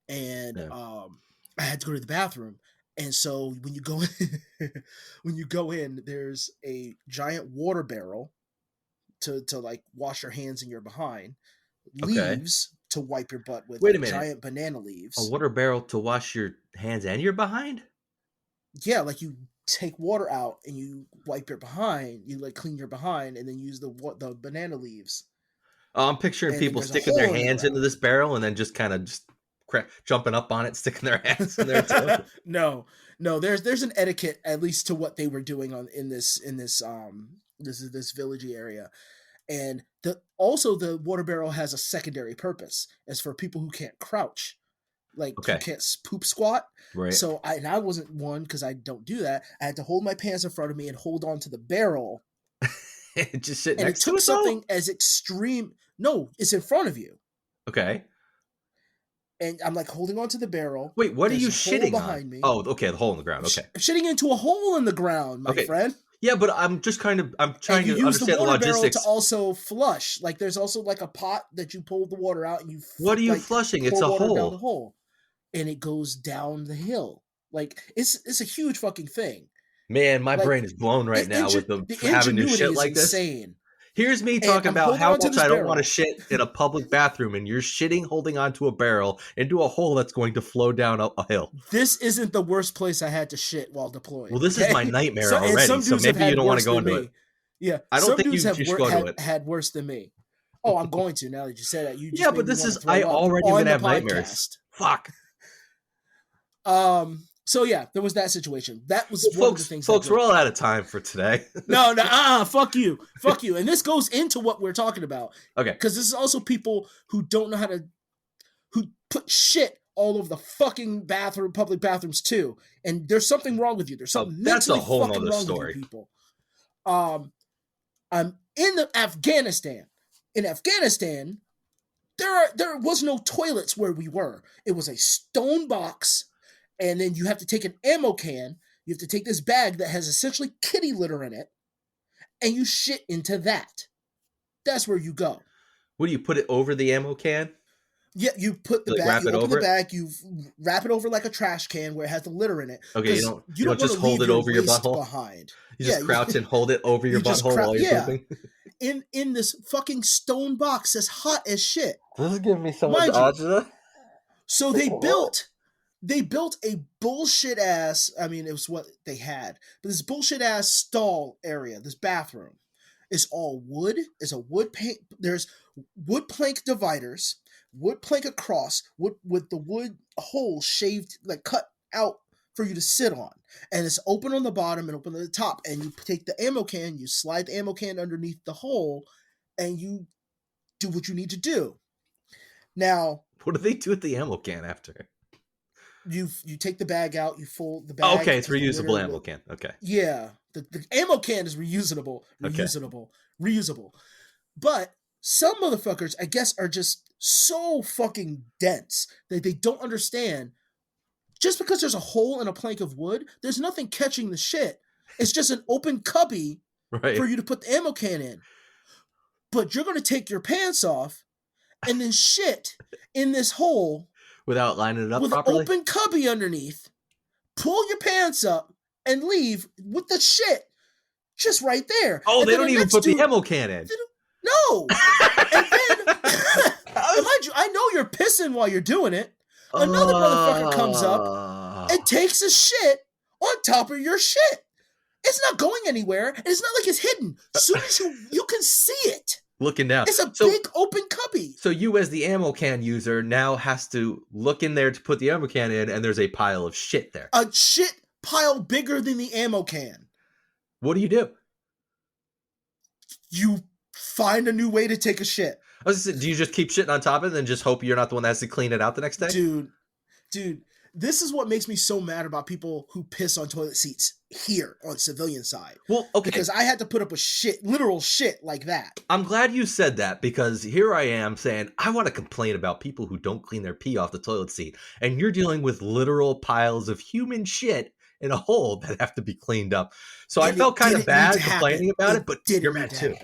And I had to go to the bathroom. And so when you go in, there's a giant water barrel to like wash your hands and your behind, leaves to wipe your butt with. Wait a minute. Giant banana leaves. A water barrel to wash your hands and your behind? Yeah, like you take water out and you wipe your behind. You like clean your behind and then use the banana leaves. Oh, I'm picturing people sticking their hands into this barrel and then just kind of jumping up on it, sticking their hands in there too. No. There's an etiquette at least to what they were doing in this villagey area, And the water barrel has a secondary purpose. It's for people who can't crouch, like who Okay. can't poop squat. Right. So I wasn't one because I don't do that. I had to hold my pants in front of me and hold on to the barrel. Just sit And it next to took it, though? something as extreme. No, it's in front of you. Okay. And I'm like holding on to the barrel. Wait, what are There's you a hole shitting behind on? me. Oh, okay, the hole in the ground. Okay. I'm shitting into a hole in the ground, my Okay. friend. Yeah, but I'm trying And to you use the understand the water barrel logistics. to also flush. Like there's also like a pot that you pull the water out and you What are you like, flushing? It's pour a water down the hole. hole. And it goes down the hill. Like it's a huge fucking thing. Man, my Like, brain is blown right now with the having to ingenuity shit is like this. insane. Here's me And talking I'm about holding how on to much this I don't want to barrel. shit in a public bathroom, and you're shitting holding onto a barrel into a hole that's going to flow down a hill. This isn't the worst place I had to shit while deployed. Well, this is my nightmare And already, some so dudes have maybe you had don't want worse to go than into me. it. Yeah, I don't some think dudes you have should go to it. had worse than me. Oh, I'm going to now that you said that. You just Yeah, made but me this wanna is throw I up already on been the have nightmares. podcast. Fuck. So yeah, there was that situation. That was Well, one of the things. folks, we're all out of time for today. No, fuck you, and this goes into what we're talking about. Okay. Because this is also people who don't know who put shit all over the fucking public bathrooms too. And there's something wrong with you. There's something that's a mentally whole fucking nother wrong story. with you people. I'm in Afghanistan. In Afghanistan, there was no toilets where we were. It was a stone box, and then you have to take an ammo can. You have to take this bag that has essentially kitty litter in it, and you shit into that. That's where you go. What do you put it over the ammo can? Yeah, you put the Like, bag, wrap you it open over the it? bag, you wrap it over like a trash can where it has the litter in it. Okay, you 'cause don't just wanna hold leave it over your waste butthole? behind. You just crouch and hold it over your you just butthole while you're yeah. pooping? In this fucking stone box that's hot as shit. This is giving me so much Mind you, agita. So they built a bullshit ass, I mean, it was what they had, but this bullshit ass stall area, this bathroom, is all wood. It's a wood paint. There's wood plank dividers, wood plank across, wood with the wood hole shaved, like cut out for you to sit on. And it's open on the bottom and open at the top. And you take the ammo can, you slide the ammo can underneath the hole, and you do what you need to do. Now, what do they do with the ammo can after? You take the bag out, you fold the bag. Okay, it's reusable ammo can. Okay. Yeah, the ammo can is reusable. But some motherfuckers, I guess, are just so fucking dense that they don't understand. Just because there's a hole in a plank of wood, there's nothing catching the shit. It's just an open cubby for you to put the ammo can in. But you're going to take your pants off and then shit in this hole without lining it up with properly? An open cubby underneath, pull your pants up, and leave with the shit just right there. Oh, and they don't even put the ammo can in. No. And then, mind you, I know you're pissing while you're doing it. Another motherfucker comes up and takes a shit on top of your shit. It's not going anywhere, and it's not like it's hidden. As soon as you can see it. Looking down. It's a big open cubby. So you as the ammo can user now has to look in there to put the ammo can in, and there's a pile of shit there. A shit pile bigger than the ammo can. What do? You find a new way to take a shit. I was gonna say, do you just keep shitting on top of it and just hope you're not the one that has to clean it out the next day? Dude, this is what makes me so mad about people who piss on toilet seats here on civilian side. Well, okay. Because I had to put up with literal shit like that. I'm glad you said that, because here I am saying I want to complain about people who don't clean their pee off the toilet seat. And you're dealing with literal piles of human shit in a hole that have to be cleaned up. So I felt kind of bad complaining about it, but you're mad too.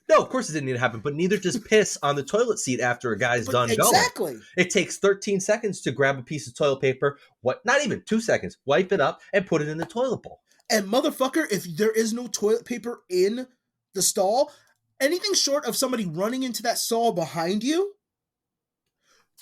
No, of course it didn't need to happen, but neither does piss on the toilet seat after a guy's done going. Exactly. It takes 13 seconds to grab a piece of toilet paper, not even 2 seconds, wipe it up, and put it in the toilet bowl. And motherfucker, if there is no toilet paper in the stall, anything short of somebody running into that stall behind you,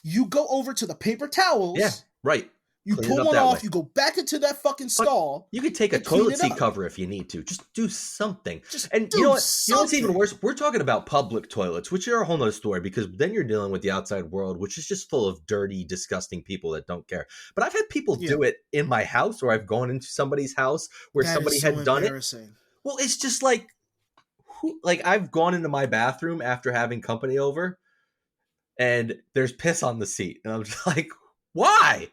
you go over to the paper towels. Yeah, right. You pull one off, you go back into that fucking stall. You could take a toilet seat cover if you need to. Just do something. You know what's even worse? We're talking about public toilets, which are a whole nother story, because then you're dealing with the outside world, which is just full of dirty, disgusting people that don't care. But I've had people do it in my house, or I've gone into somebody's house where somebody had done it. Well, it's just like, like I've gone into my bathroom after having company over, and there's piss on the seat, and I'm just like, why?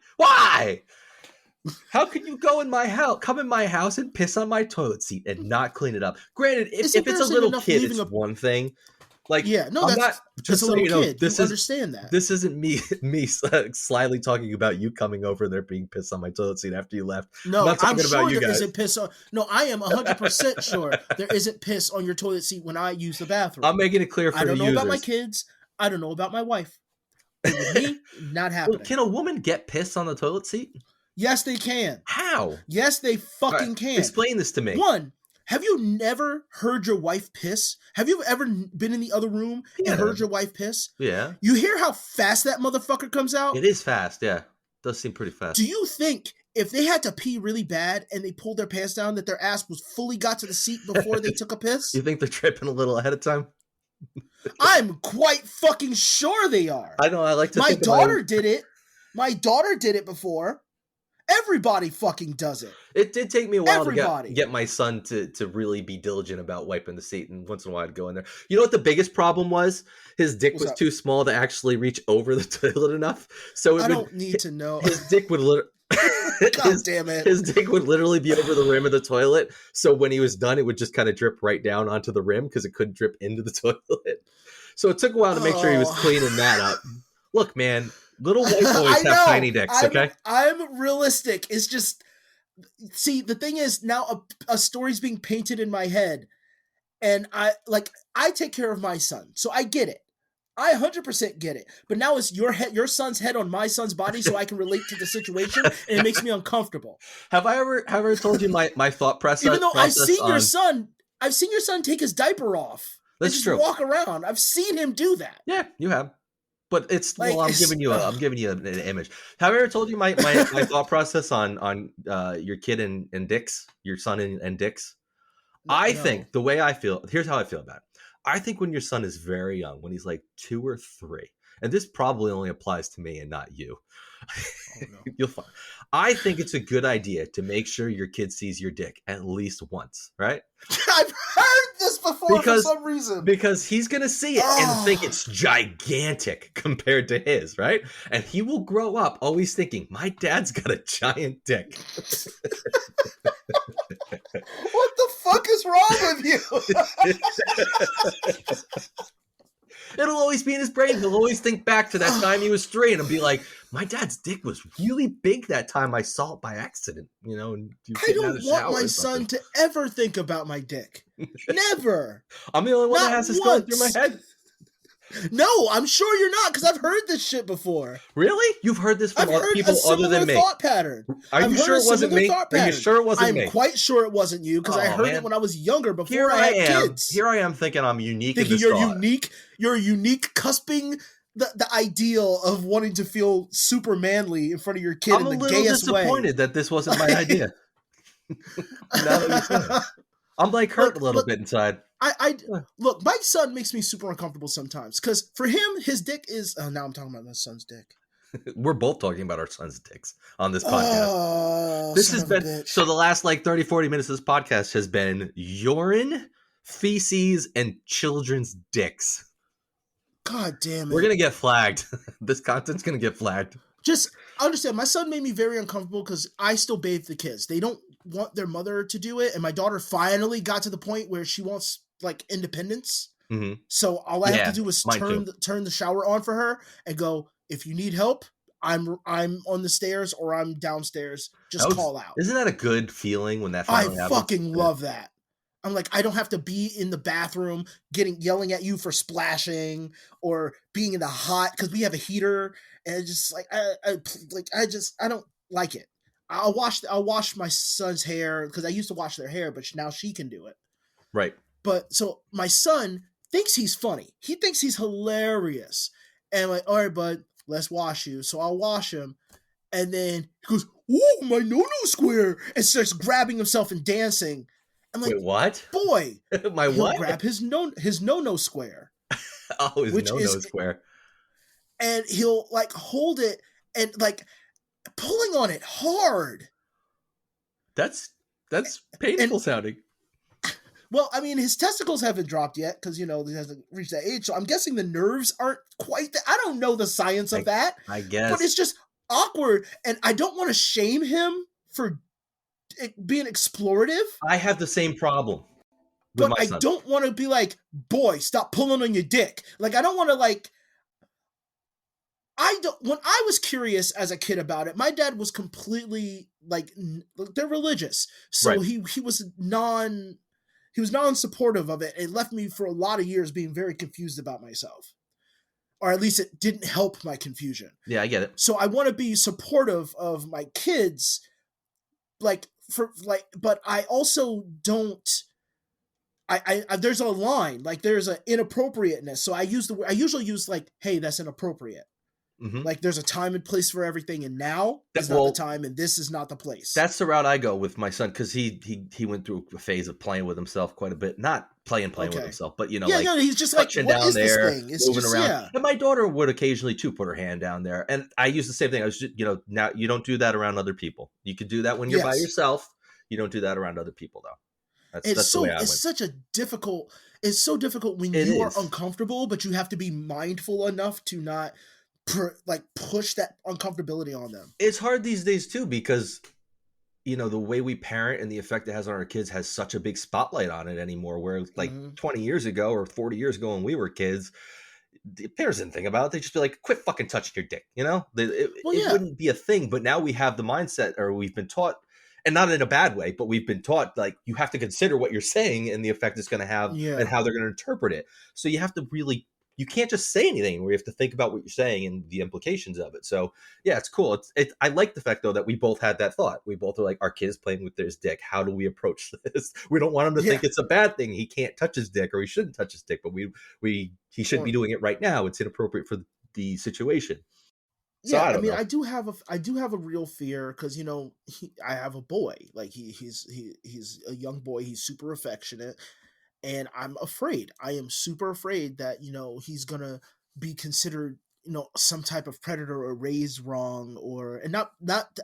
How can you come in my house and piss on my toilet seat and not clean it up? Granted, if it's a little kid, it's one thing. Like, yeah, no, I'm that's not just a so little you know, kid. You understand that. This isn't me slyly talking about you coming over and there being piss on my toilet seat after you left. No, I'm sure about you there guys. Isn't piss on. No, I am 100% sure there isn't piss on your toilet seat when I use the bathroom. I'm making it clear for I don't know users. about my kids. I don't know about my wife. But with me, not happening. Well, can a woman get piss on the toilet seat? Yes, they can. How? Yes, they fucking can. Explain this to me. One, have you never heard your wife piss? Have you ever been in the other room and heard your wife piss? Yeah. You hear how fast that motherfucker comes out? It is fast, yeah. Does seem pretty fast. Do you think if they had to pee really bad and they pulled their pants down that their ass was fully got to the seat before they took a piss? You think they're tripping a little ahead of time? I'm quite fucking sure they are. I know, I like to My daughter did it. My daughter did it before. Everybody fucking does it. It did take me a while to get my son to really be diligent about wiping the seat, and once in a while I'd go in there. You know what the biggest problem was? His dick was too small to actually reach over the toilet enough. So I don't need to know. His dick would literally... God damn it. His dick would literally be over the rim of the toilet. So when he was done, it would just kind of drip right down onto the rim because it couldn't drip into the toilet. So it took a while to make sure he was cleaning that up. Look, man, little white boys have tiny dicks, okay? I'm realistic. It's just, see, the thing is now a story's being painted in my head, and I take care of my son, so I get it. I 100% get it. But now it's your son's head on my son's body, so I can relate to the situation, and it makes me uncomfortable. Have I ever told you my thought process? Even though I've seen your son take his diaper off. That's true. Walk around. I've seen him do that. Yeah, you have. But it's like, I'm giving you an image. Have I ever told you my thought process on your kid and dicks, your son and dicks? I think the way I feel. Here's how I feel about it. I think when your son is very young, when he's like 2 or 3, and this probably only applies to me and not you. Oh, no. You'll find. I think it's a good idea to make sure your kid sees your dick at least once, right? I've heard this before for some reason. Because he's going to see it and think it's gigantic compared to his, right? And he will grow up always thinking, my dad's got a giant dick. What the fuck is wrong with you? It'll always be in his brain. He'll always think back to that time he was 3 and he'll be like, my dad's dick was really big that time I saw it by accident, you know. And I don't want my son to ever think about my dick. Never. I'm the only one that has this going through my head. No, I'm sure you're not, because I've heard this shit before. Really? You've heard this from other people other than me? Thought pattern. Are you sure it wasn't me? Are you sure it wasn't me? I'm quite sure it wasn't you, because I heard it when I was younger, before I had kids. Here I am thinking I'm unique. Thinking you're unique, cusping the ideal of wanting to feel super manly in front of your kid in the gayest way. I'm a little disappointed that this wasn't my idea. Now that you said it. I'm like hurt a little bit inside. I look, my son makes me super uncomfortable sometimes, because for him, his dick is. Oh, now I'm talking about my son's dick. We're both talking about our son's dicks on this podcast. This has been so the last 30-40 minutes of this podcast has been urine, feces, and children's dicks. God damn it. We're gonna get flagged. This content's gonna get flagged. Just understand, my son made me very uncomfortable because I still bathe the kids. They don't want their mother to do it, and my daughter finally got to the point where she wants independence. Mm-hmm. So all I have to do is turn the shower on for her and go, if you need help, I'm on the stairs or I'm downstairs. Just call out. Isn't that a good feeling when that finally happens? I fucking love that. I'm like, I don't have to be in the bathroom yelling at you for splashing or being in the hot, because we have a heater, and it's just I don't like it. I'll wash my son's hair, because I used to wash their hair, but now she can do it. Right. But so my son thinks he's funny. He thinks he's hilarious. And I'm like, all right, bud, let's wash you. So I'll wash him. And then he goes, ooh, my no-no square, and starts grabbing himself and dancing. I'm like, wait, what? Boy, my he'll what? grab his no-no square. Oh, his no-no square. And he'll hold it and pulling on it hard. That's painful sounding. Well, I mean, his testicles haven't dropped yet because, he hasn't reached that age. So I'm guessing the nerves aren't quite that. I don't know the science of that, I but guess. it's just awkward. And I don't want to shame him for it being explorative, I have the same problem with but my I son. don't want to be like, boy, stop pulling on your dick. Like, I don't want to when I was curious as a kid about it, my dad was completely they're religious. So Right. he was non-supportive of it. It left me for a lot of years being very confused about myself. Or at least it didn't help my confusion. Yeah, I get it. So I want to be supportive of my kids, but I also don't. I there's a line, like there's an inappropriateness. So I usually use like, hey, that's inappropriate. Mm-hmm. Like there's a time and place for everything, and now is not the time, and this is not the place. That's the route I go with my son because he went through a phase of playing with himself quite a bit. Not playing with himself, but he's just like, what is this thing? It's moving just, around. Yeah. And my daughter would occasionally too put her hand down there, and I use the same thing. I was just, now you don't do that around other people. You could do that when you're by yourself. You don't do that around other people, though. That's the way I went. It's so difficult when you are uncomfortable, but you have to be mindful enough to not push that uncomfortability on them. It's hard these days too because the way we parent and the effect it has on our kids has such a big spotlight on it anymore, where 20 years ago or 40 years ago when we were kids, the parents didn't think about it. They'd just be like, quit fucking touching your dick, it wouldn't be a thing. But now we have the mindset, or we've been taught, and not in a bad way, but we've been taught like you have to consider what you're saying and the effect it's going to have and how they're going to interpret it. So you have to really, you can't just say anything where you have to think about what you're saying and the implications of it. So yeah, it's cool. I like the fact though that we both had that thought. We both are like, our kid's playing with his dick. How do we approach this? We don't want him to think it's a bad thing. He can't touch his dick, or he shouldn't touch his dick, but he shouldn't be doing it right now. It's inappropriate for the situation. So I mean, I do have a real fear because I have a boy. Like he's a young boy. He's super affectionate, and I'm afraid. I am super afraid that he's gonna be considered some type of predator or raised wrong, and not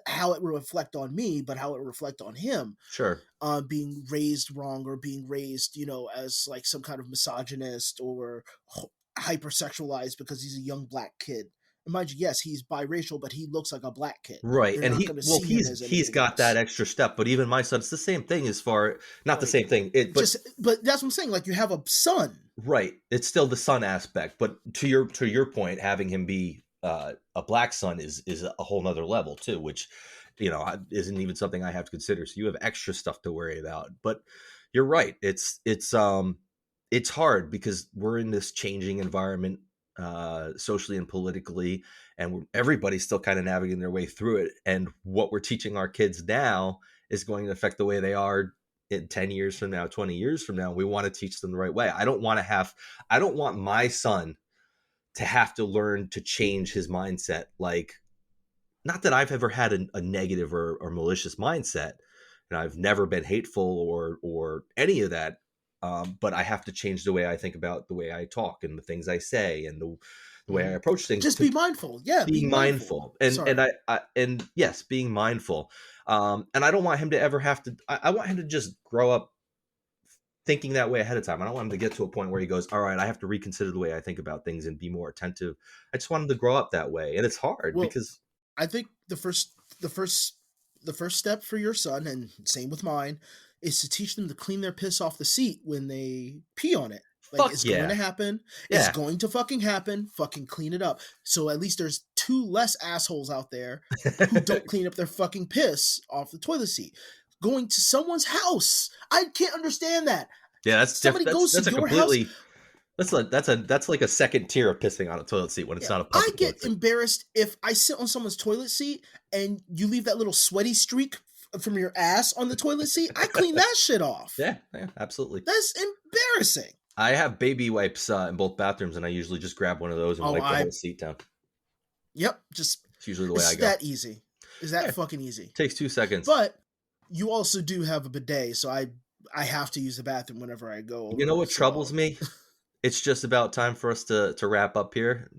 how it will reflect on me, but how it will reflect on him. Sure. Being raised wrong or being raised as like some kind of misogynist or hypersexualized because he's a young black kid. And mind you, yes, he's biracial, but he looks like a black kid. Right. And he's got that extra step. But even my son, it's the same thing as far, not the same thing. But that's what I'm saying. Like you have a son. Right. It's still the son aspect. But to your point, having him be a black son is a whole nother level too, which, isn't even something I have to consider. So you have extra stuff to worry about. But you're right. It's hard because we're in this changing environment, socially and politically, and everybody's still kind of navigating their way through it. And what we're teaching our kids now is going to affect the way they are in 10 years from now, 20 years from now. We want to teach them the right way. I don't want my son to have to learn to change his mindset. Like, not that I've ever had a negative or malicious mindset, and I've never been hateful or any of that. But I have to change the way I think about the way I talk and the things I say and the way I approach things. Just be mindful. Yeah. Being mindful. And yes, being mindful. And I don't want him to ever have to, I want him to just grow up thinking that way ahead of time. I don't want him to get to a point where he goes, all right, I have to reconsider the way I think about things and be more attentive. I just want him to grow up that way. And it's hard because I think the first step for your son, and same with mine, is to teach them to clean their piss off the seat when they pee on it. Like, it's going to happen. Yeah. It's going to fucking happen. Fucking clean it up. So at least there's 2 less assholes out there who don't clean up their fucking piss off the toilet seat. Going to someone's house. I can't understand that. Yeah, that's somebody different. Goes that's to a your completely. House. That's like a second tier of pissing on a toilet seat when it's not a public. I get embarrassed if I sit on someone's toilet seat and you leave that little sweaty streak from your ass on the toilet seat. I clean that shit off. Yeah, absolutely. That's embarrassing. I have baby wipes in both bathrooms, and I usually just grab one of those and wipe the whole seat down. Yep, it's usually the way I go. That easy. Is that fucking easy? Takes 2 seconds. But you also do have a bidet, so I have to use the bathroom whenever I go. You know what troubles me? It's just about time for us to wrap up here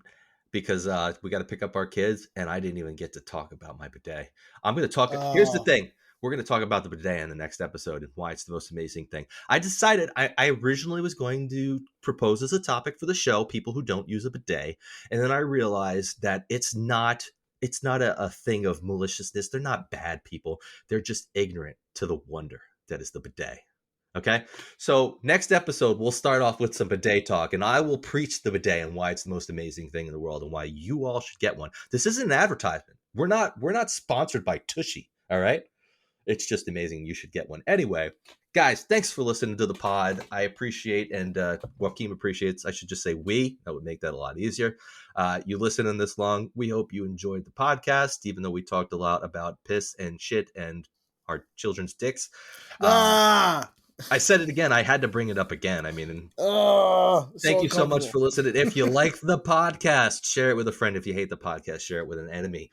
because we got to pick up our kids, and I didn't even get to talk about my bidet. I'm going to talk. Here's the thing. we're going to talk about the bidet in the next episode and why it's the most amazing thing. I decided I originally was going to propose as a topic for the show people who don't use a bidet, and then I realized that it's not a thing of maliciousness. They're not bad people. They're just ignorant to the wonder that is the bidet. Okay, so next episode we'll start off with some bidet talk, and I will preach the bidet and why it's the most amazing thing in the world and why you all should get one. This isn't an advertisement. We're not sponsored by Tushy. All right, it's just amazing. You should get one anyway. Guys, thanks for listening to the pod. I appreciate, and Joaquin appreciates. I should just say we. That would make that a lot easier. You listening this long, we hope you enjoyed the podcast, even though we talked a lot about piss and shit and our children's dicks. I said it again. I had to bring it up again. I mean, thank you so much for listening. If you like the podcast, share it with a friend. If you hate the podcast, share it with an enemy.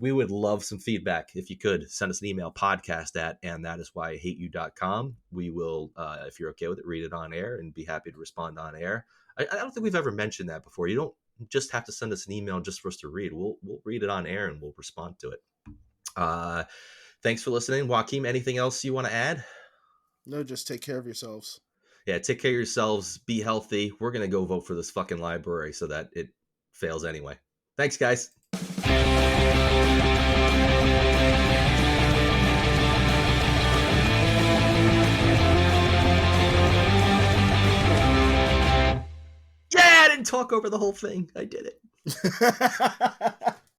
We would love some feedback. If you could, send us an email, podcast@andthatiswhyihateyou.com. We will, if you're okay with it, read it on air and be happy to respond on air. I don't think we've ever mentioned that before. You don't just have to send us an email just for us to read. We'll read it on air and we'll respond to it. Thanks for listening. Joaquin, anything else you want to add? No, just take care of yourselves. Yeah, take care of yourselves. Be healthy. We're going to go vote for this fucking library so that it fails anyway. Thanks, guys. Yeah, I didn't talk over the whole thing. I did it.